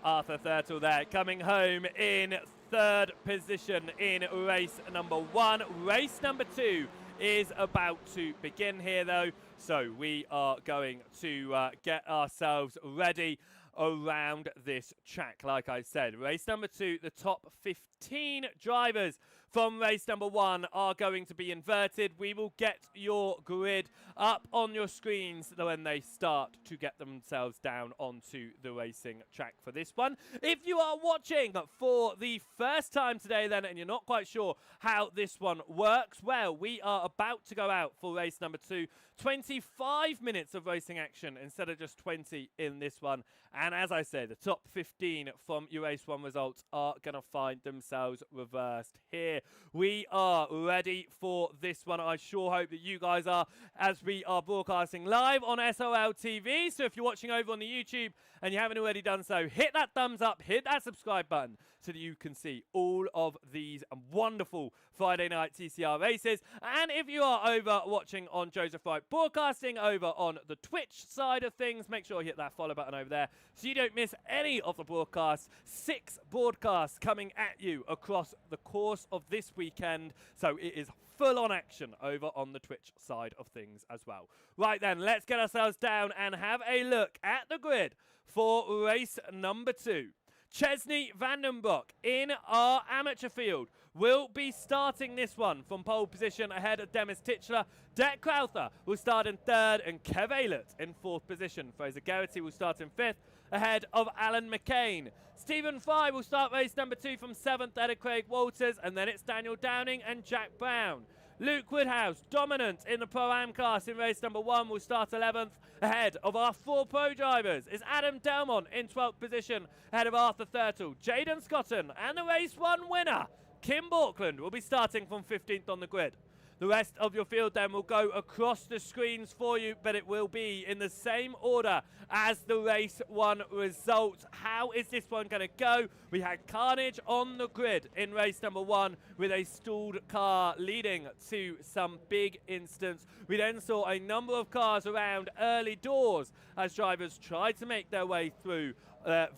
A: Arthur Thurtle there, coming home in 3rd position in race number 1. Race number 2 is about to begin here, though, so we are going to get ourselves ready around this track. Like I said, race number 2, the top 15 drivers from race number 1 are going to be inverted. We will get your grid up on your screens when they start to get themselves down onto the racing track for this one. If you are watching for the first time today then and you're not quite sure how this one works, well, we are about to go out for race number 2. 25 minutes of racing action instead of just 20 in this one. And as I said, the top 15 from your race 1 results are going to find themselves reversed here. We are ready for this one. I sure hope that you guys are, as we are broadcasting live on SRL TV. So if you're watching over on the YouTube and you haven't already done so, hit that thumbs up, hit that subscribe button so that you can see all of these wonderful Friday night TCR races. And if you are over watching on Joseph Wright Broadcasting over on the Twitch side of things, make sure you hit that follow button over there so you don't miss any of the broadcasts. 6 broadcasts coming at you across the course of this weekend, so it is full on action over on the Twitch side of things as well. Right then, let's get ourselves down and have a look at the grid for race number 2. Chesney Vandenbroek in our amateur field will be starting this one from pole position ahead of Demis Tigchelaar. Dec Crowther will start in 3rd and Kev Aylett in 4th position. Fraser Garrity will start in 5th ahead of Alan McCain. Stephen Fry will start race number 2 from 7th ahead of Craig Walters, and then it's Daniel Downing and Jack Brown. Luke Woodhouse, dominant in the Pro-Am class in race number 1, will start 11th. Ahead of our 4 pro drivers is Adam Delmont in 12th position, ahead of Arthur Thurtle, Jaden Scotton, and the race 1 winner, Kim Bjorklund, will be starting from 15th on the grid. The rest of your field then will go across the screens for you, but it will be in the same order as the race 1 results. How is this one going to go? We had carnage on the grid in race number 1 with a stalled car leading to some big instance. We then saw a number of cars around early doors as drivers tried to make their way through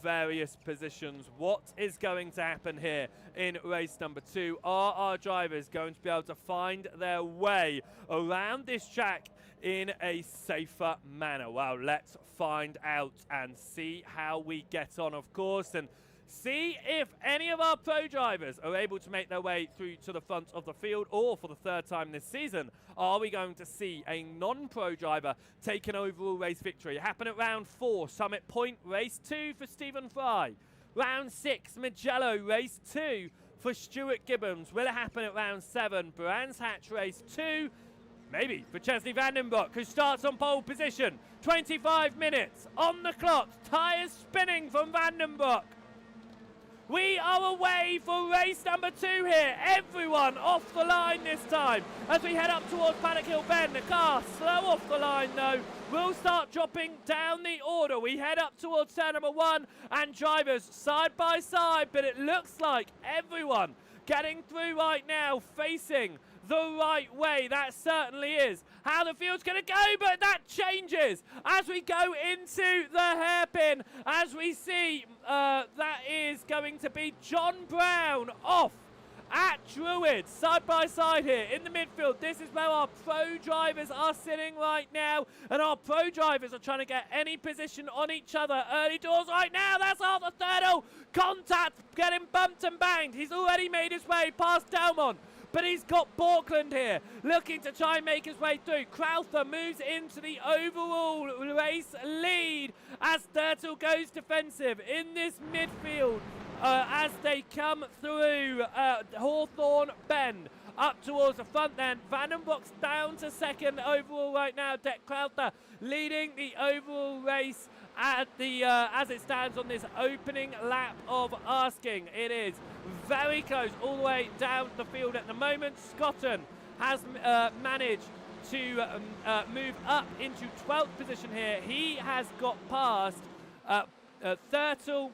A: various positions. What is going to happen here in race number 2? Are our drivers going to be able to find their way around this track in a safer manner? Well, let's find out and see how we get on, of course, and see if any of our pro drivers are able to make their way through to the front of the field, or for the 3rd time this season, are we going to see a non-pro driver take an overall race victory? It happened at round 4, Summit Point, race 2 for Stephen Fry. Round 6, Mugello, race 2 for Stuart Gibbons. Will it happen at round 7, Brands Hatch, race 2? Maybe for Chesley Vandenbroek, who starts on pole position. 25 minutes on the clock, tyres spinning from Vandenbroek. We are away for race number 2 here. Everyone off the line this time. As we head up towards Paddock Hill Bend, the car slow off the line though. We'll start dropping down the order. We head up towards turn number 1 and drivers side by side, but it looks like everyone getting through right now, facing the right way. That certainly is how the field's going to go, but that changes as we go into the hairpin. As we see, that is going to be John Brown off at Druid, side by side here in the midfield. This is where our pro drivers are sitting right now, and our pro drivers are trying to get any position on each other. Early doors right now, that's Arthur Thurtle. Contact, getting bumped and banged. He's already made his way past Delmont, but he's got Bjorklund here, looking to try and make his way through. Crowther moves into the overall race lead as Thurtle goes defensive in this midfield as they come through Hawthorne Bend. Up towards the front then, Vandenbroek's down to 2nd overall right now. Deck Crowther leading the overall race at the as it stands on this opening lap of Asking. It is very close all the way down the field at the moment. Scotton has managed to move up into 12th position here. He has got past Thurtle.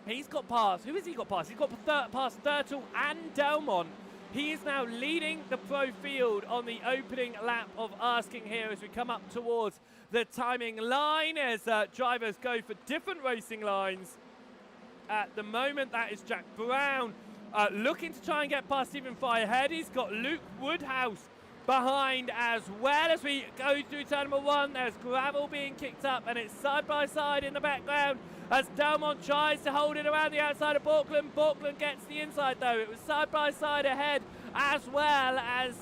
A: He's got past, who has he got past? He's got past Thurtle and Delmont. He is now leading the pro field on the opening lap of Asking here as we come up towards the timing line, as drivers go for different racing lines. At the moment, that is Jack Brown looking to try and get past Stephen Fry ahead. He's got Luke Woodhouse behind as well. As we go through turn number 1, there's gravel being kicked up, and it's side by side in the background as Delmont tries to hold it around the outside of Bjorklund. Bjorklund gets the inside though. It was side by side ahead as well, as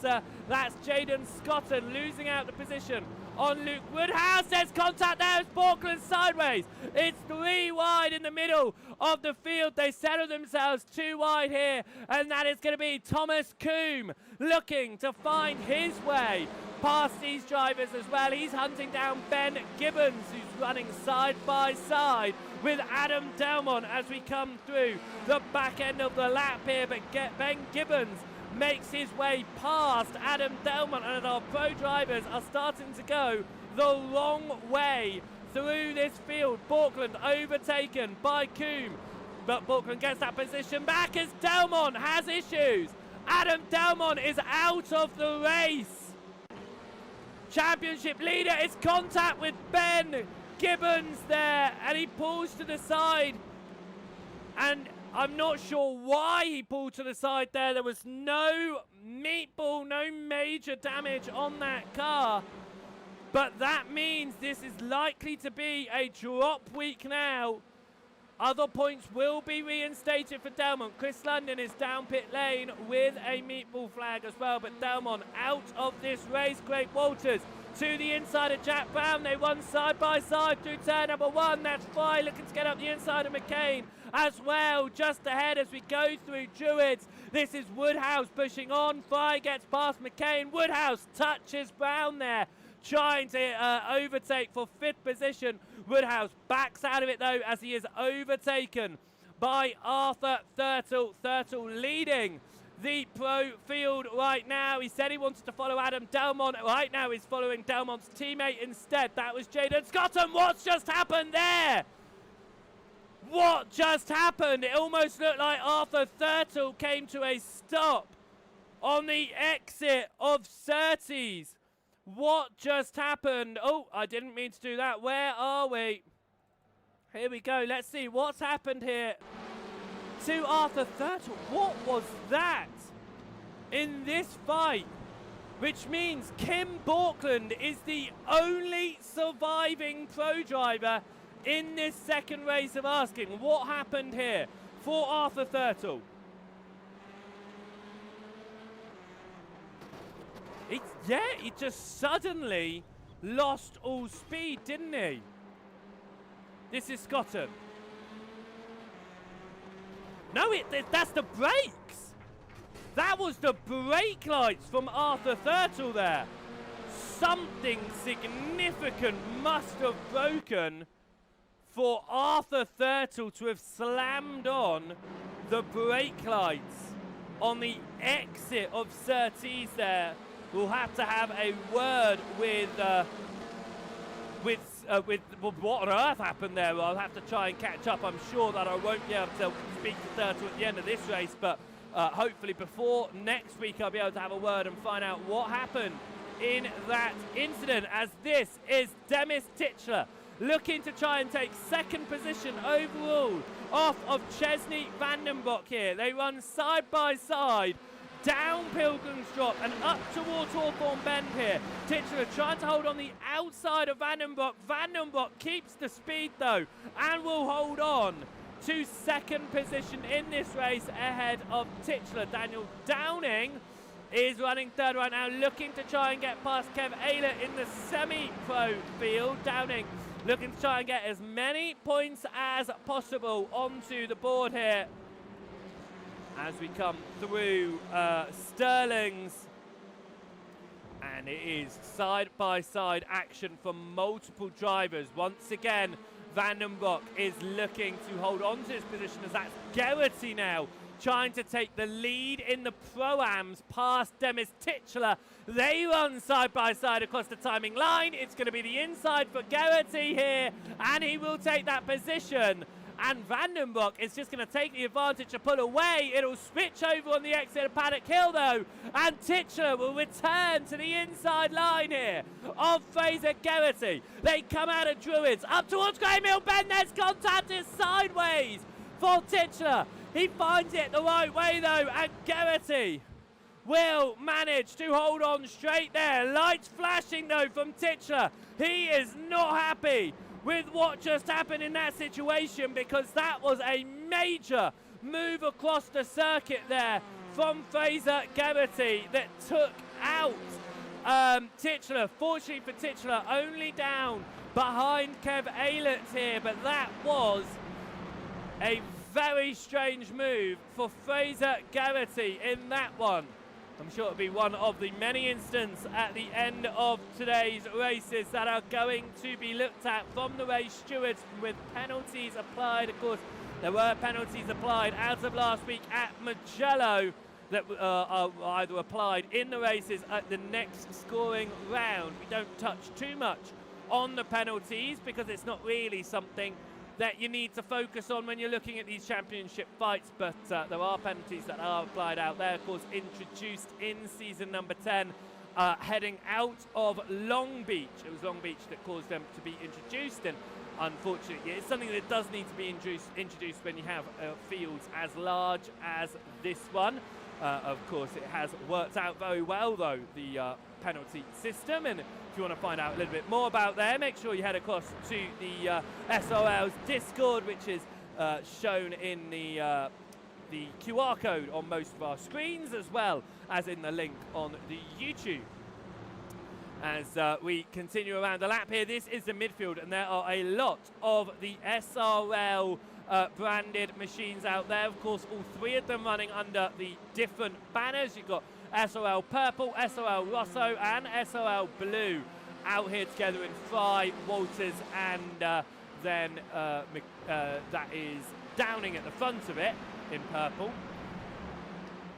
A: that's Jaden Scotton losing out the position on Luke Woodhouse. There's contact there as Bjorklund sideways. It's 3 wide in the middle of the field. They settle themselves 2 wide here, and that is going to be Thomas Coombe looking to find his way past these drivers as well. He's hunting down Ben Gibbons, who's running side by side with Adam Delmont as we come through the back end of the lap here, but Ben Gibbons makes his way past Adam Delmont, and our pro drivers are starting to go the wrong way through this field. Bjorklund overtaken by Coombe, but Bjorklund gets that position back as Delmont has issues. Adam Delmont is out of the race. Championship leader is contact with Ben Gibbons there, and he pulls to the side, and I'm not sure why he pulled to the side there. There was no meatball, no major damage on that car. But that means this is likely to be a drop week now. Other points will be reinstated for Delmont. Chris London is down pit lane with a meatball flag as well. But Delmont out of this race. Greg Walters to the inside of Jack Brown. They run side by side through turn number 1. That's Fry looking to get up the inside of McCain as well, just ahead as we go through Druids. This is Woodhouse pushing on. Fry gets past McCain. Woodhouse touches Brown there, trying to overtake for 5th position. Woodhouse backs out of it though as he is overtaken by Arthur Thurtle. Thurtle leading the pro field right now. He said he wanted to follow Adam Delmont. Right now he's following Delmont's teammate instead. That was Jaden Scott. And what's just happened there? What just happened? It almost looked like Arthur Thurtle came to a stop on the exit of Surtees. What just happened? Oh, I didn't mean to do that. Where are we? Here we go. Let's see what's happened here to Arthur Thurtle. What was that in this fight? Which means Kim Bjorklund is the only surviving pro driver in this second race of asking. What happened here for Arthur Thurtle? He just suddenly lost all speed, didn't he? This is Scotton. No, that's the brakes. That was the brake lights from Arthur Thurtle there. Something significant must have broken for Arthur Thurtle to have slammed on the brake lights on the exit of Surtees there. We'll have to have a word with what on earth happened there. I'll have to try and catch up. I'm sure that I won't be able to speak to Thurtle at the end of this race, but hopefully before next week I'll be able to have a word and find out what happened in that incident, as this is Demis Tigchelaar looking to try and take 2nd position overall off of Chesney Vandenbroek here. They run side by side down Pilgrim's Drop and up towards Hawthorne Bend here. Tigchelaar trying to hold on the outside of Vandenbroek. Vandenbroek keeps the speed though and will hold on to 2nd position in this race ahead of Tigchelaar. Daniel Downing is running 3rd right now, looking to try and get past Kev Aylett in the semi-pro field. Downing looking to try and get as many points as possible onto the board here as we come through Stirling's, and it is side-by-side action from multiple drivers. Once again, Vandenbroek is looking to hold on to his position, as that's Geraghty now trying to take the lead in the Pro-Ams past Demis Tigchelaar. They run side-by-side across the timing line. It's going to be the inside for Geraghty here, and he will take that position. And Vandenbroek is just going to take the advantage to pull away. It'll switch over on the exit of Paddock Hill though, and Tigchelaar will return to the inside line here of Fraser Geraghty. They come out of Druids up towards Graham Hill Bend. There's contact is sideways for Tigchelaar. He finds it the right way though, and Geraghty will manage to hold on straight there. Lights flashing though from Tigchelaar. He is not happy with what just happened in that situation, because that was a major move across the circuit there from Fraser Geraghty that took out Tigchelaar. Fortunately for Tigchelaar, only down behind Kev Aylett here, but that was a very strange move for Fraser Geraghty in that one. I'm sure it'll be one of the many incidents at the end of today's races that are going to be looked at from the race stewards, with penalties applied. Of course, there were penalties applied as of last week at Mugello that are either applied in the races at the next scoring round. We don't touch too much on the penalties because it's not really something that you need to focus on when you're looking at these championship fights, but there are penalties that are applied out there, of course, introduced in season number 10, heading out of Long Beach. It was Long Beach that caused them to be introduced, and unfortunately it's something that does need to be introduced when you have fields as large as this one. Of course, it has worked out very well though, the penalty system, and if you want to find out a little bit more about there, make sure you head across to the SRL's Discord, which is shown in the QR code on most of our screens, as well as in the link on the YouTube. as we continue around the lap here. This is the midfield, and there are a lot of the SRL branded machines out there. Of course, all three of them running under the different banners. You've got SRL Purple, SRL Rosso, and SRL Blue out here together in Fry, Walters, and then that is Downing at the front of it in purple.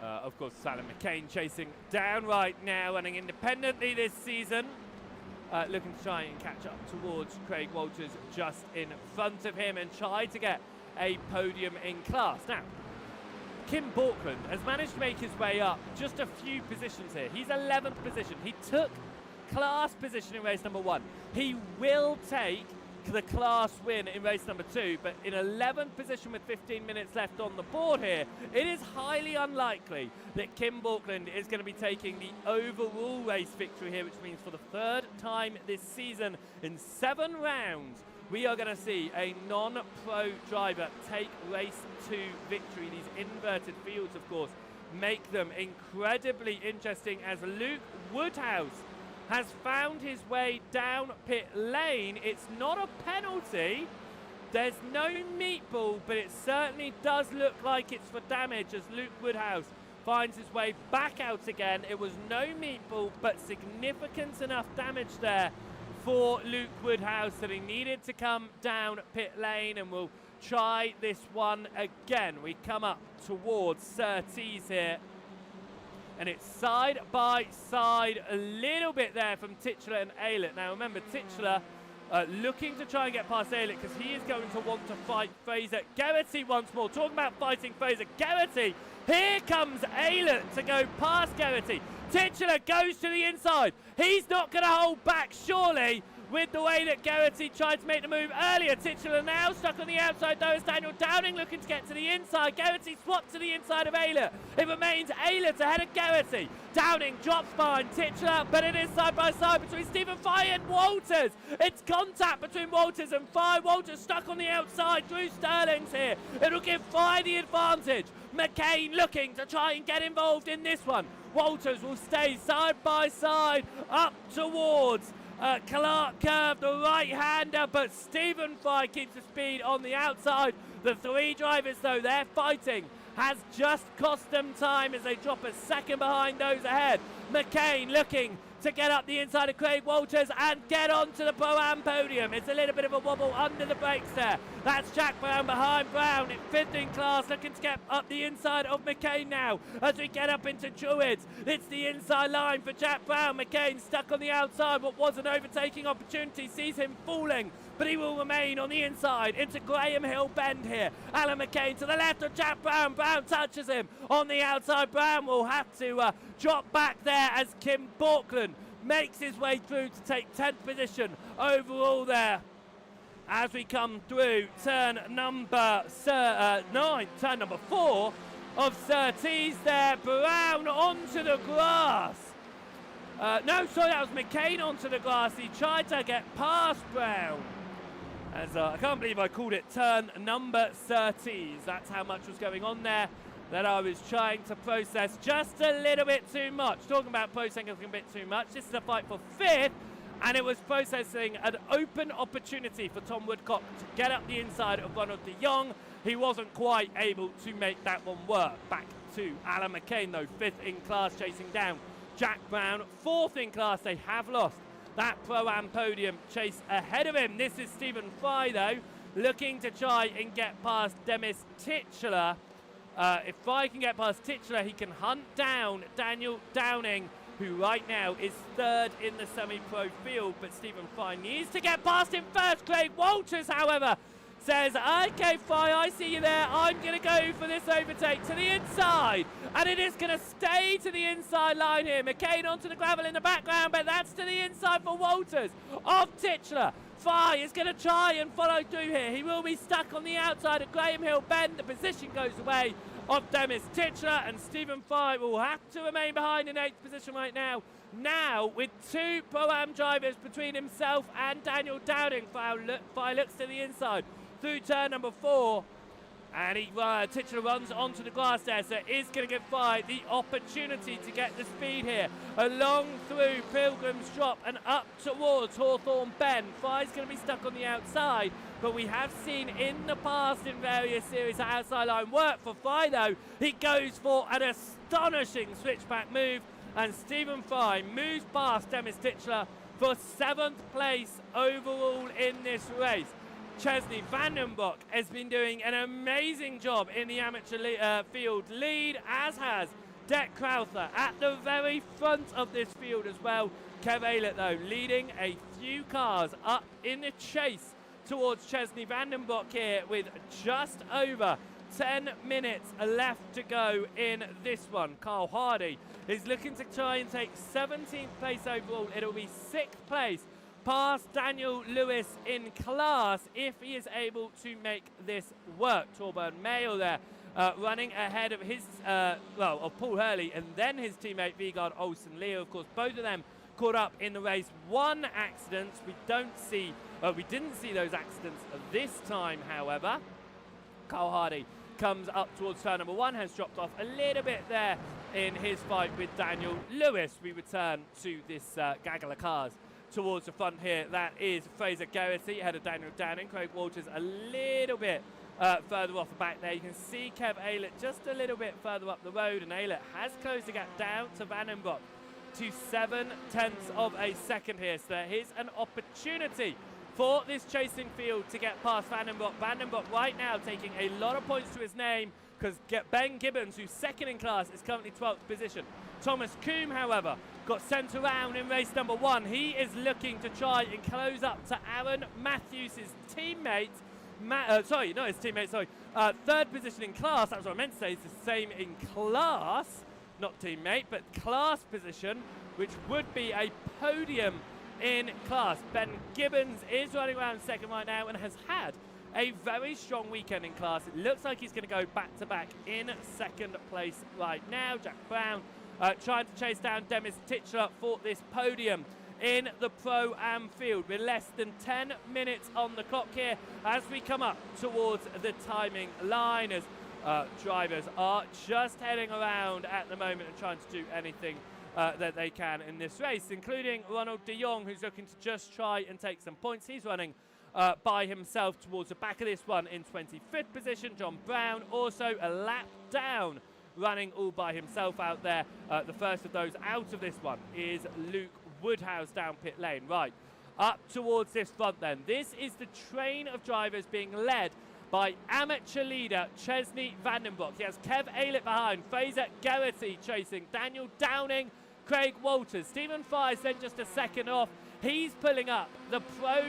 A: Of course, Alan McCain chasing down right now, running independently this season. Looking to try and catch up towards Craig Walters just in front of him and try to get a podium in class. Now, Kim Bjorklund has managed to make his way up just a few positions here. He's 11th position. He took class position in race number 1. He will take the class win in race number 2, but in 11th position with 15 minutes left on the board here, it is highly unlikely that Kim Bjorklund is going to be taking the overall race victory here, which means for the 3rd time this season in 7 rounds, we are going to see a non-pro driver take race 2 victory. These inverted fields, of course, make them incredibly interesting as Luke Woodhouse has found his way down pit lane. It's not a penalty. There's no meatball, but it certainly does look like it's for damage as Luke Woodhouse finds his way back out again. It was no meatball, but significant enough damage there for Luke Woodhouse that he needed to come down pit lane, and we'll try this one again. We come up towards Surtees here, and it's side by side a little bit there from Tigchelaar and Aylett. Now remember, Tigchelaar looking to try and get past Aylett because he is going to want to fight Fraser. Geraghty once more, talking about fighting Fraser. Geraghty, here comes Aylett to go past Geraghty. Tigchelaar goes to the inside. He's not going to hold back, surely, with the way that Geraghty tried to make the move earlier. Tigchelaar now stuck on the outside, though, as Daniel Downing looking to get to the inside. Geraghty swapped to the inside of Aylett. It remains Aylett ahead of Geraghty. Downing drops behind Tigchelaar, but it is side by side between Stephen Fry and Walters. It's contact between Walters and Fry. Walters stuck on the outside. Drew Sterling's here. It'll give Fry the advantage. McCain looking to try and get involved in this one. Walters will stay side by side up towards Clark Curve, the right-hander, but Stephen Fry keeps the speed on the outside. The 3 drivers, though, their fighting has just cost them time as they drop a second behind those ahead. McCain looking to get up the inside of Craig Walters and get onto the Pro-Am podium. It's a little bit of a wobble under the brakes there. That's Jack Brown behind Brown in 5th in class, looking to get up the inside of McCain now as we get up into Druids. It's the inside line for Jack Brown. McCain stuck on the outside. What was an overtaking opportunity sees him falling, but he will remain on the inside into Graham Hill Bend here. Alan McCain to the left of Jack Brown. Brown touches him on the outside. Brown will have to drop back there as Kim Bjorklund makes his way through to take 10th position overall there. As we come through turn number 4 of Surtees there. Brown onto the grass. No, sorry, that was McCain onto the grass. He tried to get past Brown. As I can't believe I called it turn number 30s. That's how much was going on there that I was trying to process just a little bit too much. Talking about processing a bit too much. This is a fight for 5th, and it was processing an open opportunity for Tom Woodcock to get up the inside of Ronald de Jong. He wasn't quite able to make that one work. Back to Alan McCain, though, 5th in class, chasing down Jack Brown. 4th in class, they have lost that Pro-Am podium chase ahead of him. This is Stephen Fry, though, looking to try and get past Demis Tigchelaar. If Fry can get past Tigchelaar, he can hunt down Daniel Downing, who right now is 3rd in the semi-pro field, but Stephen Fry needs to get past him first. Craig Walters, however, says, okay, Fry, I see you there. I'm going to go for this overtake to the inside, and it is going to stay to the inside line here. McCain onto the gravel in the background, but that's to the inside for Walters of Tigchelaar. Fry is going to try and follow through here. He will be stuck on the outside of Graham Hill Bend. The position goes away of Demis Tigchelaar, and Stephen Fry will have to remain behind in 8th position right now. Now, with 2 Pro-Am drivers between himself and Daniel Downing, Fry looks to the inside through turn number 4. And Tigchelaar runs onto the grass there, so is going to give Fye the opportunity to get the speed here. Along through Pilgrim's Drop and up towards Hawthorne Bend. Fye's going to be stuck on the outside, but we have seen in the past in various series that outside line work for Fye though. He goes for an astonishing switchback move, and Stephen Fye moves past Demis Tigchelaar for 7th place overall in this race. Chesney Vandenbroek has been doing an amazing job in the amateur field lead, as has Dek Crowther at the very front of this field as well. Kev Aylett though leading a few cars up in the chase towards Chesney Vandenbroek here with just over 10 minutes left to go in this one. Karl Hardy is looking to try and take 17th place overall. It'll be 6th place past Daniel Lewis in class if he is able to make this work. Torburn Mayo there running ahead of his, of Paul Hurley and then his teammate Vegard Olsen Lia. Of course, both of them caught up in the race. One accident. We didn't see those accidents this time, however. Karl Hardy comes up towards turn number 1, has dropped off a little bit there in his fight with Daniel Lewis. We return to this gaggle of cars towards the front here. That is Fraser Garrity ahead of Daniel Downing. Craig Walters a little bit further off the back there. You can see Kev Aylett just a little bit further up the road, and Aylett has closed the gap down to Vandenbroek to 7/10 of a second here. So there is an opportunity for this chasing field to get past Vandenbroek. Vandenbroek right now taking a lot of points to his name because Ben Gibbons, who's second in class, is currently 12th position. Thomas Coombe, however, got sent around in race number 1. He is looking to try and close up to Aaron Matthews' teammate. Third position in class. That's what I meant to say. It's the same in class, not teammate, but class position, which would be a podium in class. Ben Gibbons is running around second right now and has had a very strong weekend in class. It looks like he's going to go back-to-back in second place right now. Jack Brown trying to chase down Demis Tigchelaar for this podium in the Pro-Am field. We're less than 10 minutes on the clock here as we come up towards the timing line, as drivers are just heading around at the moment and trying to do anything that they can in this race, including Ronald de Jong, who's looking to just try and take some points. He's running by himself towards the back of this one in 25th position. John Brown also a lap down, running all by himself out there. The first of those out of this one is Luke Woodhouse down pit lane. Right, up towards this front then. This is the train of drivers being led by amateur leader Chesney Vandenbroek. He has Kev Aylett behind, Fraser Garrity chasing, Daniel Downing, Craig Walters. Stephen Fye's then just a second off. He's pulling up the pro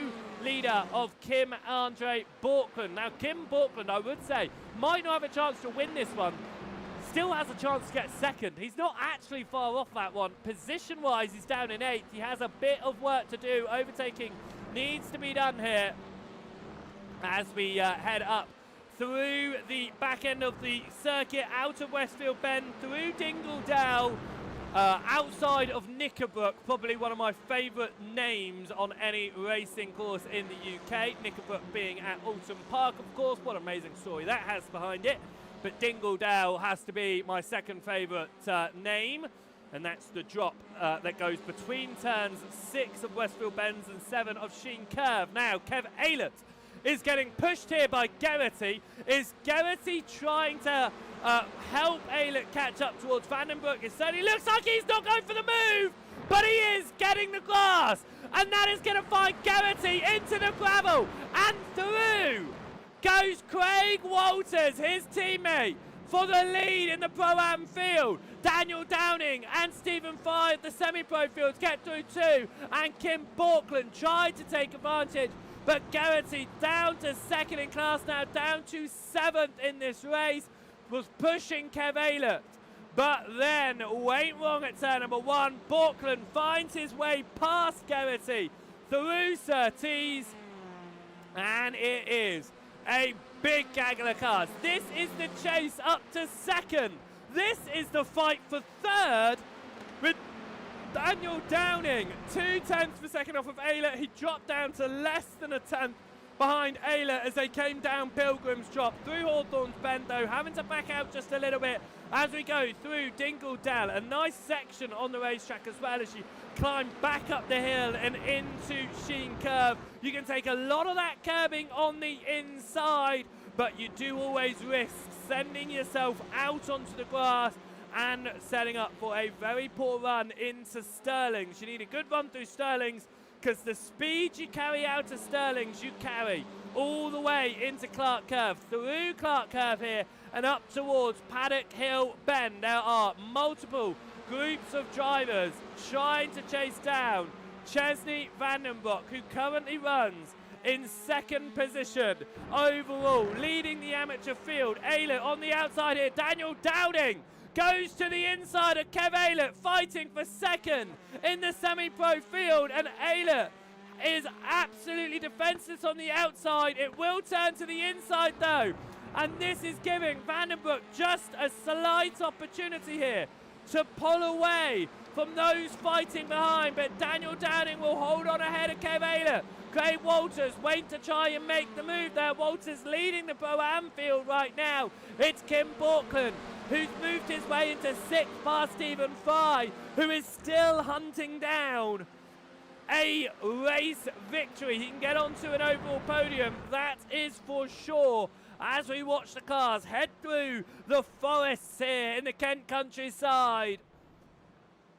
A: leader of Kim Bjorklund. Now, Kim Bjorklund, I would say, might not have a chance to win this one. Still has a chance to get second. He's not actually far off that one. Position-wise, he's down in 8th. He has a bit of work to do. Overtaking needs to be done here as we head up through the back end of the circuit, out of Westfield Bend, through Dingledale, outside of Knickerbrook, probably one of my favourite names on any racing course in the UK. Knickerbrook being at Alton Park, of course. What an amazing story that has behind it. But Dingledale has to be my second favourite name, and that's the drop that goes between turns 6 of Westfield Bends and 7 of Sheen Curve. Now, Kev Aylett is getting pushed here by Garrity. Is Garrity trying to help Aylett catch up towards Vandenbroek? It certainly looks like he's not going for the move, but he is getting the glass, and that is going to find Garrity into the gravel, and through goes Craig Walters, his teammate, for the lead in the Pro-Am field. Daniel Downing and Stephen Fye at the semi-pro fields get through too, and Kim Bjorklund tried to take advantage, but Garrity down to second in class now, down to 7th in this race, was pushing Kev Aylett, but then went wrong at turn number 1. Bjorklund finds his way past Garrity through Surtees, and it is a big gaggle of cars. This is the chase up to second. This is the fight for third, with Daniel Downing 0.2 per second off of Aylett. He dropped down to less than a tenth behind Aylett as they came down Pilgrim's Drop through Hawthorne's Bend, though, having to back out just a little bit as we go through Dingledale. A nice section on the racetrack as well as you climb back up the hill and into Sheen Curve. You can take a lot of that curbing on the inside, but you do always risk sending yourself out onto the grass and setting up for a very poor run into Stirlings. You need a good run through Stirlings because the speed you carry out of Stirlings, you carry all the way into Clark Curve, through Clark Curve here and up towards Paddock Hill Bend. There are multiple groups of drivers trying to chase down Chesney Vandenbroek, who currently runs in second position overall, leading the amateur field. Aylett on the outside here. Daniel Dowding goes to the inside of Kev Aylett, fighting for second in the semi-pro field, and Aylett is absolutely defenseless on the outside. It will turn to the inside though, and this is giving Vandenbroek just a slight opportunity here to pull away from those fighting behind, but Daniel Dowding will hold on ahead of Kev Aylett. Craig Walters waiting to try and make the move there. Walters leading the Pro-Am field right now. It's Kim Bjorklund who's moved his way into sixth past Stephen Fry, who is still hunting down a race victory. He can get onto an overall podium, that is for sure, as we watch the cars head through the forests here in the Kent countryside.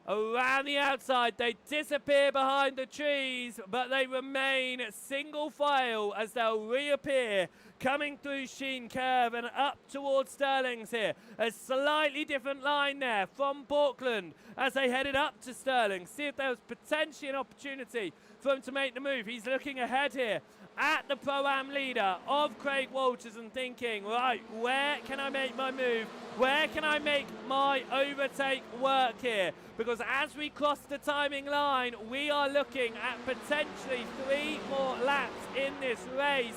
A: Around the outside, they disappear behind the trees, but they remain single file as they'll reappear coming through Sheen Curve and up towards Stirlings here. A slightly different line there from Bjorklund as they headed up to Stirling. See if there was potentially an opportunity for him to make the move. He's looking ahead here at the Pro-Am leader of Craig Walters and thinking, right, where can I make my move? Where can I make my overtake work here? Because as we cross the timing line, we are looking at potentially 3 more laps in this race.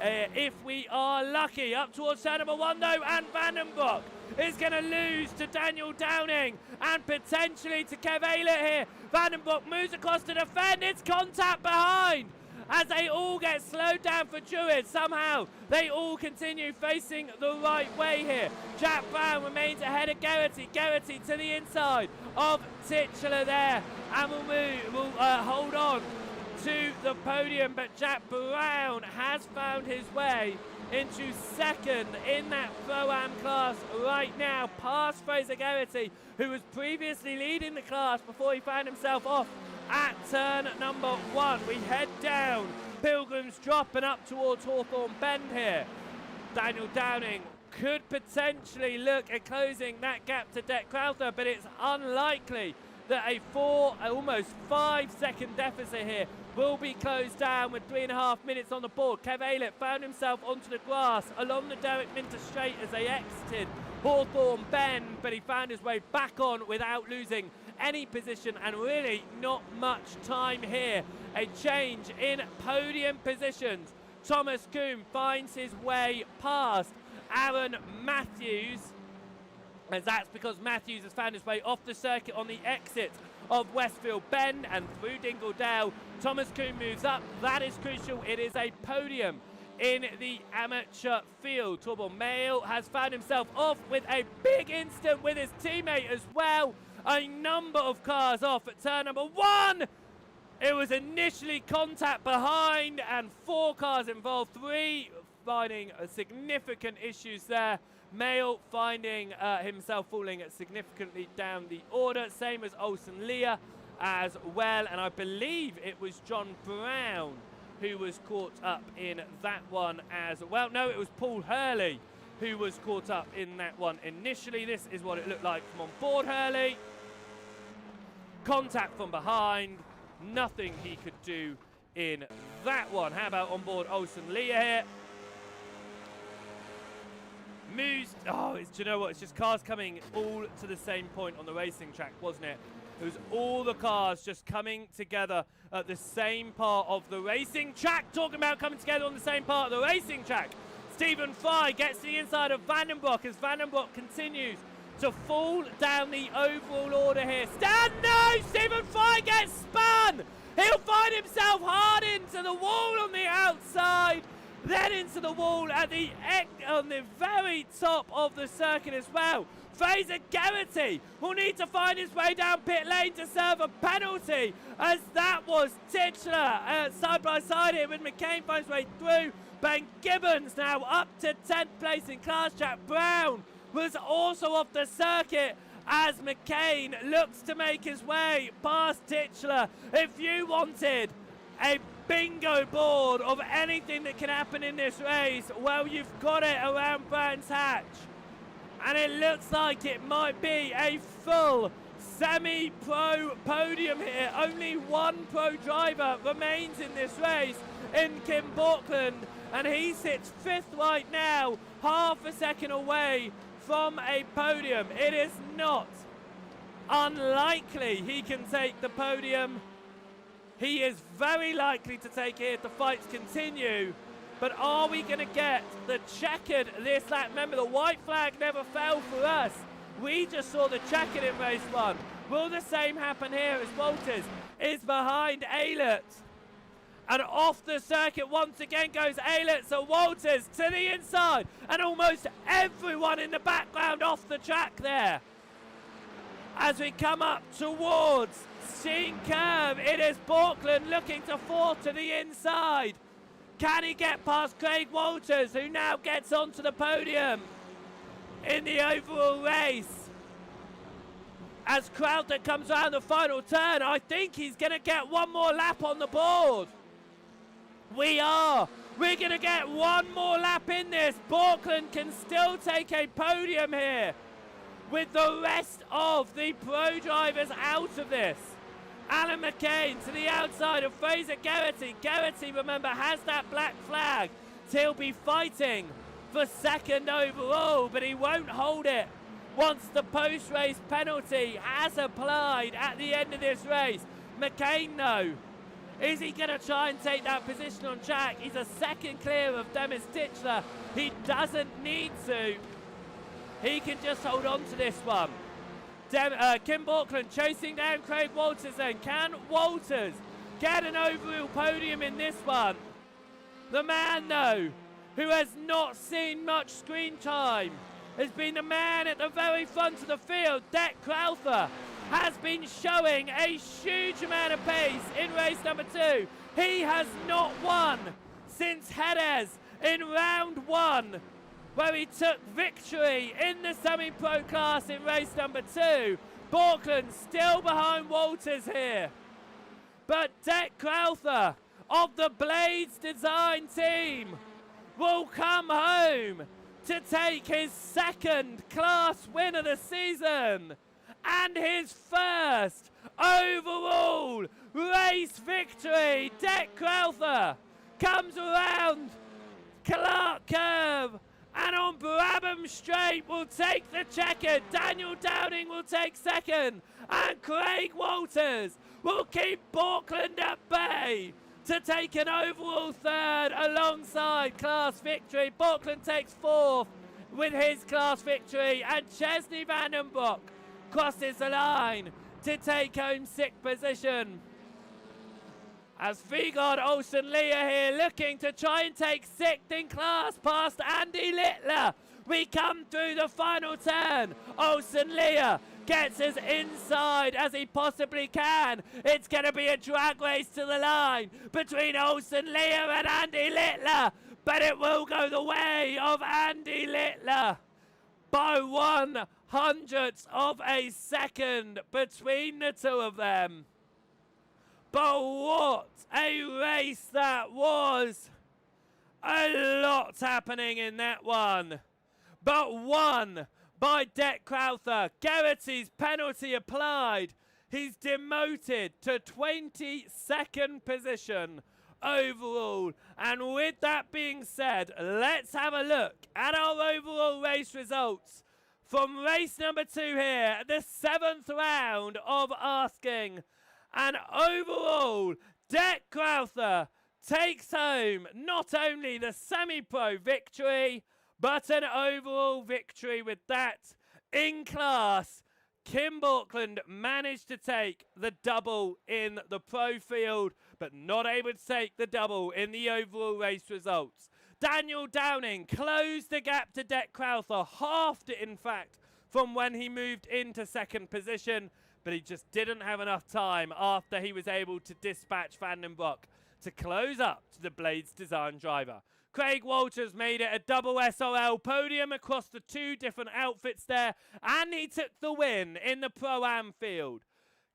A: If we are lucky. Up towards turn number 1 though, and Vandenbroek is going to lose to Daniel Downing and potentially to Kev Aylett here. Vandenbroek moves across to defend. It's contact behind as they all get slowed down for Druid. Somehow they all continue facing the right way here. Jack Brown remains ahead of Geraghty. Geraghty to the inside of Tigchelaar there, and will hold on to the podium, but Jack Brown has found his way into second in that Pro-Am class right now, past Fraser Geraghty, who was previously leading the class before he found himself off at turn number 1. We head down Pilgrim's Drop and up towards Hawthorne Bend here. Daniel Downing could potentially look at closing that gap to Dec Crowther, but it's unlikely that a almost 5 second deficit here will be closed down with 3.5 minutes on the board. Kev Aylett found himself onto the grass along the Derek Minter Straight as they exited Hawthorne Bend, but he found his way back on without losing any position, and really not much time here. A change in podium positions. Thomas Coombe finds his way past Aaron Matthews, as that's because Matthews has found his way off the circuit on the exit of Westfield Bend and through Dingledale. Thomas Coombe moves up. That is crucial. It is a podium in the amateur field. Torbjørn Mail has found himself off with a big incident with his teammate as well. A number of cars off at turn number 1. It was initially contact behind and 4 cars involved, 3 finding significant issues there. Mail finding himself falling significantly down the order, same as Olsen Lia as well, and I believe it was John Brown who was caught up in that one as well. No, it was Paul Hurley who was caught up in that one initially. This is what it looked like from on board Hurley. Contact from behind, nothing he could do in that one. How about on board Olsen Lia here? Moves, do you know what, it's just cars coming all to the same point on the racing track, wasn't it? It was all the cars just coming together at the same part of the racing track. Talking about coming together on the same part of the racing track. Stephen Fry gets to the inside of Vandenbroek as Vandenbroek continues to fall down the overall order here. No! Stephen Fry gets spun! He'll find himself hard into the wall on the outside, then into the wall at on the very top of the circuit as well. Fraser Garrity will need to find his way down pit lane to serve a penalty, as that was Tigchelaar side by side here with McCain finds his way through. Ben Gibbons now up to 10th place in class. Jack Brown was also off the circuit as McCain looks to make his way past Tigchelaar. If you wanted a bingo board of anything that can happen in this race, well, you've got it around Brands Hatch. And it looks like it might be a full semi-pro podium here. Only one pro driver remains in this race in Kim Bjorklund, and he sits 5th right now, half a second away from a podium. It is not unlikely he can take the podium. He is very likely to take it if the fights continue. But are we going to get the checkered this lap? Remember, the white flag never fell for us. We just saw the checkered in race 1. Will the same happen here as Walters is behind Aylett? And off the circuit once again goes Aylett, so Walters to the inside. And almost everyone in the background off the track there. As we come up towards Sheen Curve, it is Bjorklund looking to 4th to the inside. Can he get past Craig Walters, who now gets onto the podium in the overall race? As Crowther comes around the final turn, I think he's going to get one more lap on the board. We're going to get one more lap in this. Bjorklund can still take a podium here with the rest of the pro drivers out of this. Alan McCain to the outside of Fraser Garrity. Garrity, remember, has that black flag. So he'll be fighting for 2nd overall, but he won't hold it once the post-race penalty has applied at the end of this race. McCain, though, is he going to try and take that position on track? He's a 2nd clear of Demis Tigchelaar. He doesn't need to. He can just hold on to this one. Kim Bjorklund chasing down Craig Walters then. Can Walters get an overall podium in this one? The man, though, who has not seen much screen time, has been the man at the very front of the field. Deck Crowther has been showing a huge amount of pace in race number 2. He has not won since Jerez in round 1, where he took victory in the semi-pro class in race number 2. Bjorklund still behind Walters here. But Deck Crowther of the Blades Design team will come home to take his 2nd class win of the season and his 1st overall race victory. Deck Crowther comes around Clark Curve and on Brabham Straight will take the checkered. Daniel Downing will take 2nd. And Craig Walters will keep Bjorklund at bay to take an overall 3rd alongside class victory. Bjorklund takes 4th with his class victory. And Chesney Vandenbroek crosses the line to take home 6th position. As Vegard Olsen Lia here looking to try and take 6th in class past Andy Littler. We come through the final turn. Olsen Lia gets as inside as he possibly can. It's going to be a drag race to the line between Olsen Lia and Andy Littler. But it will go the way of Andy Littler by 1/100th of a second between the two of them. But what a race that was. A lot happening in that one. But won by Deck Crowther. Garrity's penalty applied. He's demoted to 22nd position overall. And with that being said, let's have a look at our overall race results from race number 2 here, the 7th round of asking. And overall, Deck Crowther takes home not only the semi-pro victory, but an overall victory with that in class Kim Bjorklund managed to take the double in the pro field, but not able to take the double in the overall race results. Daniel Downing closed the gap to Dek Crowther, halved it in fact from when he moved into second position, but he just didn't have enough time after he was able to dispatch Van den Broek to close up to the Blades Design driver. Craig Walters made it a double SRL podium across the two different outfits there, and he took the win in the Pro-Am field.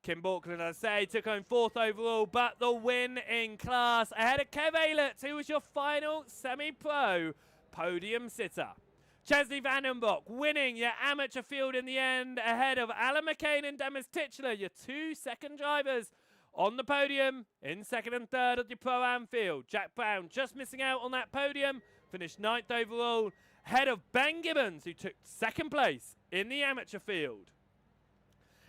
A: Kim Bjorklund, as I say, took home 4th overall, but the win in class ahead of Kev Aylett, who was your final semi-pro podium sitter. Chesley Van den Broek winning your amateur field in the end ahead of Alan McCain and Demis Tigchelaar, your 2 second drivers on the podium in 2nd and 3rd at the Pro-Am field. Jack Brown just missing out on that podium, finished 9th overall, ahead of Ben Gibbons, who took 2nd place in the amateur field.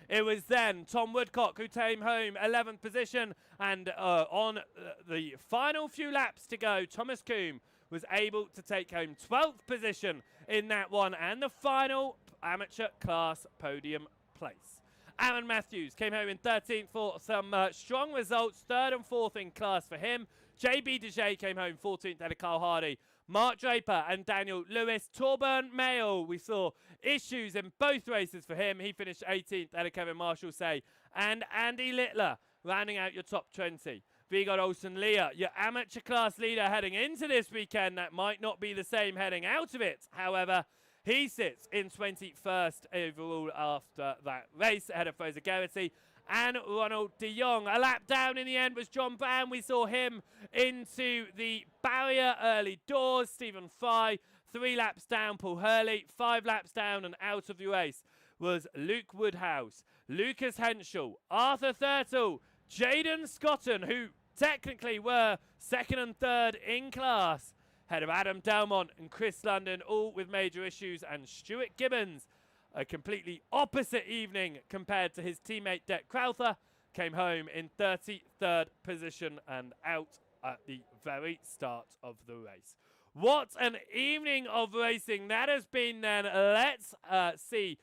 A: It was then Tom Woodcock who came home 11th position, and on the final few laps to go, Thomas Coombe was able to take home 12th position in that one and the final amateur class podium place. Aaron Matthews came home in 13th for some strong results, 3rd and 4th in class for him. JB DeJay came home 14th ahead of Karl Hardy. Mark Draper and Daniel Lewis. Torburn Mayo, we saw issues in both races for him. He finished 18th ahead of Kevin Marshall-Say. And Andy Littler rounding out your top 20. Vegard Olsen Lia, your amateur class leader heading into this weekend. That might not be the same heading out of it. However, he sits in 21st overall after that race ahead of Fraser Geraghty and Ronald de Jong. A lap down in the end was John Brown. We saw him into the barrier early doors. Stephen Fry, 3 laps down. Paul Hurley, 5 laps down and out of the race was Luke Woodhouse, Lucas Henschel, Arthur Thurtle, Jaden Scotton, who technically were 2nd and 3rd in class, ahead of Adam Delmont and Chris London, all with major issues, and Stuart Gibbons, a completely opposite evening compared to his teammate Dek Crowther, came home in 33rd position and out at the very start of the race. What an evening of racing that has been then. Let's see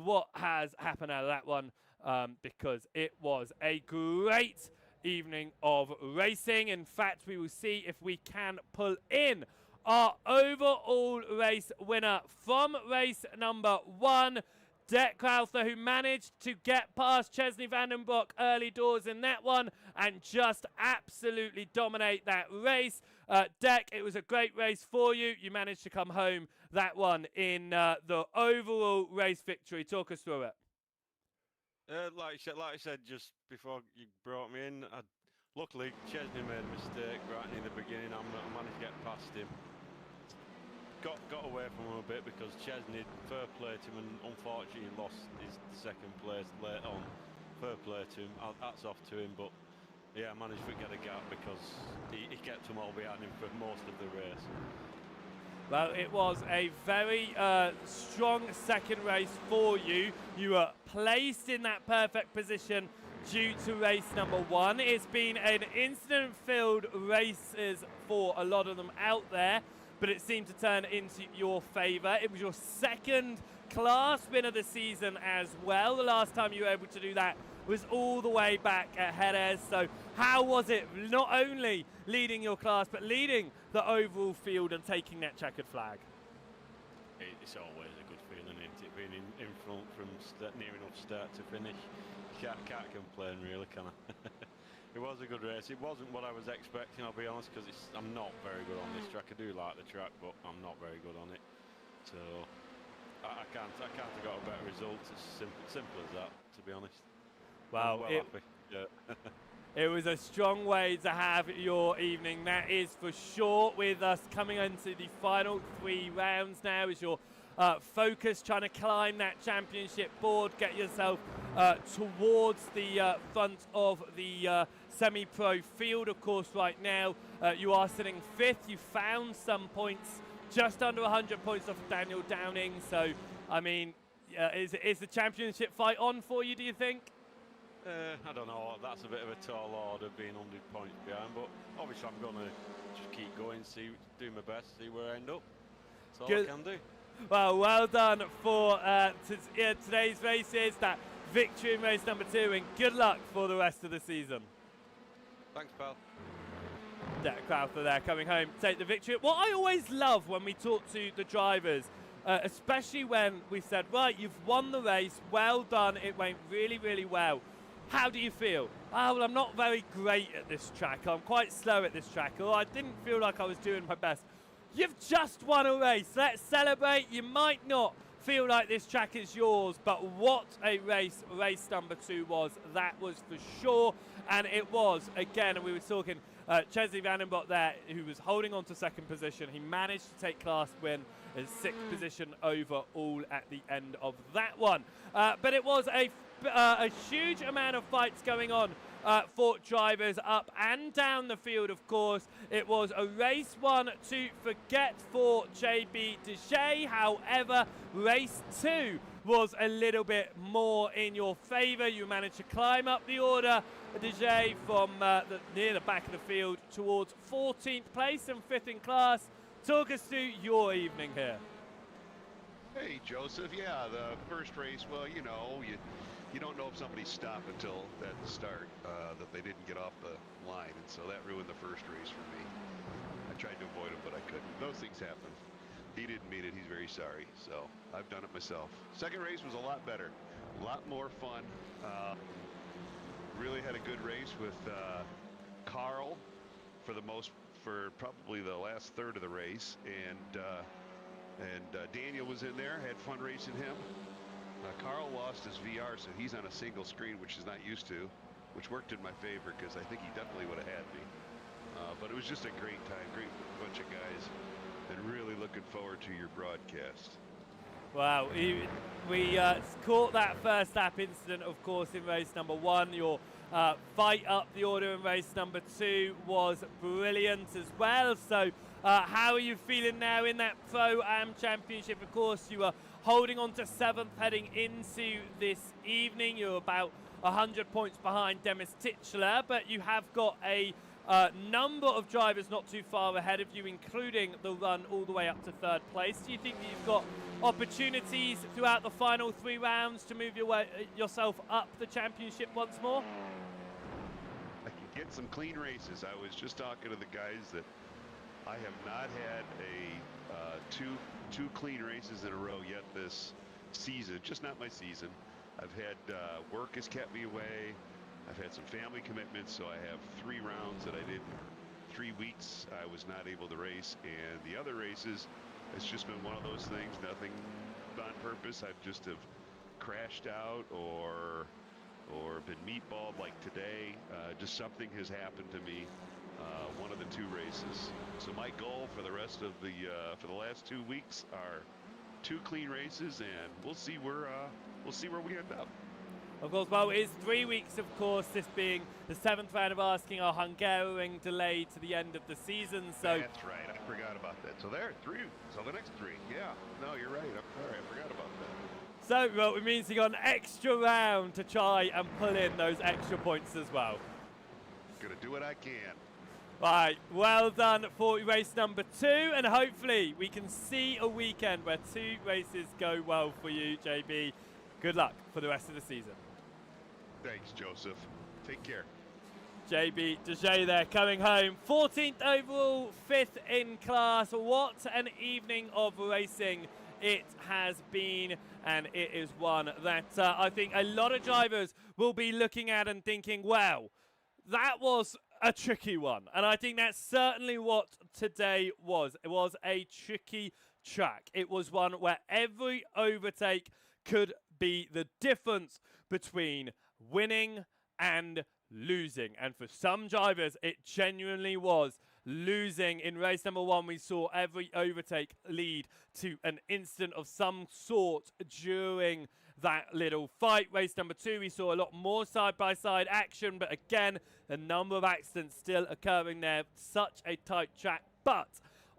A: what has happened out of that one, because it was a great evening of racing. In fact, we will see if we can pull in our overall race winner from race number 1, Dek Crowther, who managed to get past Chesley Van den Broek early doors in that one and just absolutely dominate that race. Dek, it was a great race for you. You managed to come home that one in the overall race victory. Talk us through it.
C: Like I said just before you brought me in, luckily Chesney made a mistake right near the beginning. I managed to get past him. Got away from him a bit because Chesney, fair play to him, and unfortunately lost his 2nd place late on. Fair play to him, hats off to him, but yeah, I managed to get a gap because he kept them all behind him for most of the race.
A: Well, it was a very strong second race for you. You were placed in that perfect position due to race number 1. It's been an incident-filled races for a lot of them out there, but it seemed to turn into your favour. It was your 2nd class win of the season as well. The last time you were able to do that was all the way back at Jerez. So how was it not only leading your class, but leading the overall field and taking that checkered flag?
C: It's always a good feeling, isn't it? Being in front from near enough start to finish. Can't complain really, can I? It was a good race. It wasn't what I was expecting, I'll be honest, because I'm not very good on this track. I do like the track, but I'm not very good on it. So I can't have got a better result. It's simple as that, to be honest.
A: Well,
C: happy. Yeah.
A: It was a strong way to have your evening, that is for sure. With us coming into the final 3 rounds now, is your focus trying to climb that championship board, get yourself towards the front of the semi-pro field. Of course, right now you are sitting 5th. You found some points, just under 100 points off of Daniel Downing. So, I mean, is the championship fight on for you, do you think?
C: I don't know. That's a bit of a tall order, being 100 points behind. But obviously, I'm going to just keep going, do my best, see where I end up. That's all I can do.
A: Well done for today's races, that victory in race number 2, and good luck for the rest of the season.
C: Thanks, pal.
A: Derek Crowther there coming home to take the victory. What I always love when we talk to the drivers, especially when we said, right, you've won the race, well done, it went really, really well. How do you feel? Oh, well, I'm not very great at this track. I'm quite slow at this track, or I didn't feel like I was doing my best. You've just won a race. Let's celebrate. You might not feel like this track is yours, but what a race number 2 was. That was for sure. And it was, again, and we were talking, Chesley Vandenbot there, who was holding on to second position. He managed to take class win in 6th position overall at the end of that one. But it was a huge amount of fights going on for drivers up and down the field, of course. It was a race one to forget for JB Deshea. However, race 2 was a little bit more in your favour. You managed to climb up the order, Deshea, from near the back of the field towards 14th place and 5th in class. Talk us through your evening here.
D: Hey, Joseph. Yeah, the first race, well, you know, you don't know if somebody's stopped until at the start, that they didn't get off the line, and so that ruined the first race for me. I tried to avoid him, but I couldn't. Those things happen. He didn't mean it. He's very sorry. So I've done it myself. Second race was a lot better, a lot more fun. Really had a good race with Karl for probably the last third of the race, and Daniel was in there. Had fun racing him. Karl lost his VR, so he's on a single screen, which he's not used to, which worked in my favor because I think he definitely would have had me. But it was just a great time, great bunch of guys, and really looking forward to your broadcast.
A: Wow, we caught that first lap incident, of course, in race number 1. Your fight up the order in race number 2 was brilliant as well. So how are you feeling now in that Pro-Am Championship? Of course, you were holding on to 7th heading into this evening. You're about 100 points behind Demis Tigchelaar, but you have got a number of drivers not too far ahead of you, including the run all the way up to 3rd place. Do you think that you've got opportunities throughout the final 3 rounds to move yourself up the championship once more?
D: I can get some clean races. I was just talking to the guys that I have not had two clean races in a row yet this season, just not my season. I've had work has kept me away. I've had some family commitments, so I have 3 rounds that I did, 3 weeks I was not able to race, and the other races, it's just been one of those things, nothing on purpose. I've just have crashed out or been meatballed like today. Just something has happened to me, one of the 2 races. So my goal for the rest of the for the last 2 weeks are 2 clean races, and we'll see where we end up.
A: Of course, well, it is 3 weeks, of course, this being the 7th round of Asking, our Hungarian delay to the end of the season. So
D: that's right, I forgot about that. So there, 3. So the next 3, yeah. No, you're right. I'm sorry, I forgot about that.
A: So, well, it means you got an extra round to try and pull in those extra points as well.
D: Gonna do what I can.
A: Right, well done for race number 2, and hopefully we can see a weekend where 2 races go well for you, JB. Good luck for the rest of the season.
D: Thanks, Joseph. Take care.
A: JB Deshea there coming home. 14th overall, 5th in class. What an evening of racing it has been, and it is one that I think a lot of drivers will be looking at and thinking, wow, that was a tricky one. And I think that's certainly what today was. It was a tricky track. It was one where every overtake could be the difference between winning and losing. And for some drivers, it genuinely was losing. In race number 1, we saw every overtake lead to an incident of some sort during that little fight. Race number 2, we saw a lot more side-by-side action, but again, a number of accidents still occurring there. Such a tight track, but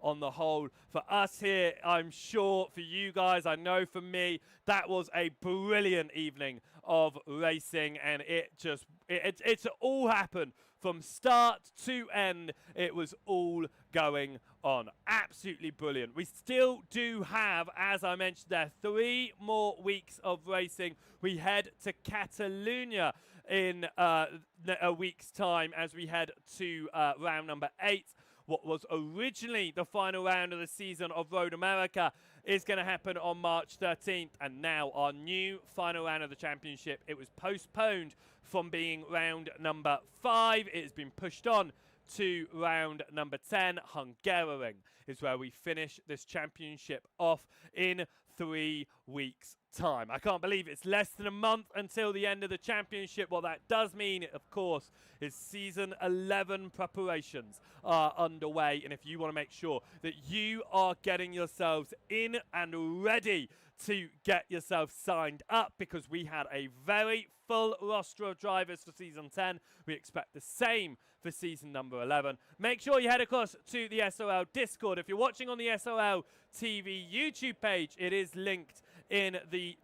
A: on the whole, for us here, I'm sure for you guys, I know for me, that was a brilliant evening of racing, and it's all happened from start to end. It was all going on. Absolutely brilliant. We still do have, as I mentioned there, 3 more weeks of racing. We head to Catalonia in a week's time as we head to round number 8. What was originally the final round of the season of Road America is going to happen on March 13th. And now our new final round of the championship, it was postponed from being round number 5. It has been pushed on to round number 10. Hungaroring is where we finish this championship off in 3 weeks' time. I can't believe it's less than a month until the end of the championship. What that does mean, of course, is season 11 preparations are underway. And if you want to make sure that you are getting yourselves in and ready to get yourself signed up, because we had a very full roster of drivers for season 10. We expect the same for season number 11. Make sure you head across to the SRL Discord. If you're watching on the SRL TV YouTube page, it is linked in the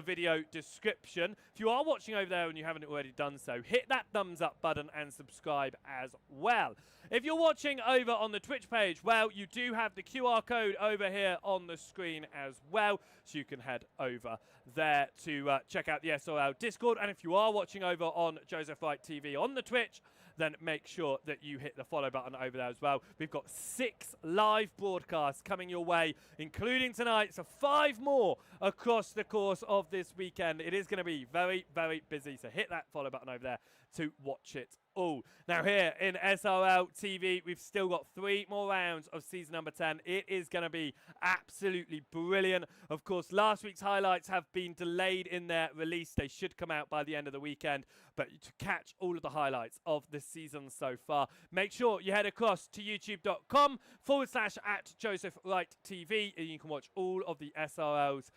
A: video description. If you are watching over there and you haven't already done so, hit that thumbs up button and subscribe as well. If you're watching over on the Twitch page, well, you do have the QR code over here on the screen as well, so you can head over there to check out the SRL Discord. And if you are watching over on Joseph Wright TV on the Twitch, then make sure that you hit the follow button over there as well. We've got 6 live broadcasts coming your way, including tonight, so 5 more across the course of this weekend. It is going to be very, very busy, so hit that follow button over there to watch it all. Now here in SRL TV, we've still got 3 more rounds of season number 10. It is going to be absolutely brilliant. Of course, last week's highlights have been delayed in their release. They should come out by the end of the weekend. But to catch all of the highlights of the season so far, make sure you head across to youtube.com/@Joseph Wright TV, and you can watch all of the SRL's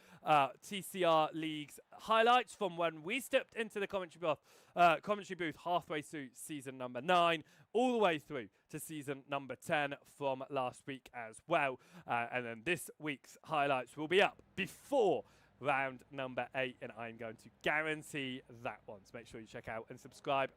A: TCR League's highlights from when we stepped into the commentary booth halfway through season number 9, all the way through to season number 10 from last week as well. And then this week's highlights will be up before round number 8, and I'm going to guarantee that one. So make sure you check out and subscribe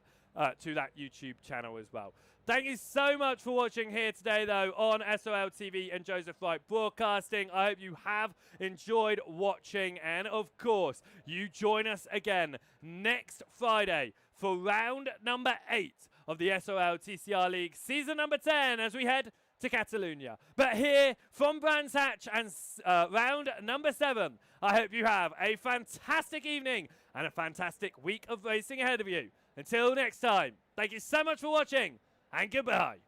A: to that YouTube channel as well. Thank you so much for watching here today, though, on SRL TV and Joseph Wright Broadcasting. I hope you have enjoyed watching, and of course, you join us again next Friday for round number 8 of the SRL TCR League, season number 10, as we head to Catalonia. But here from Brands Hatch and round number 7, I hope you have a fantastic evening and a fantastic week of racing ahead of you. Until next time, thank you so much for watching, and goodbye.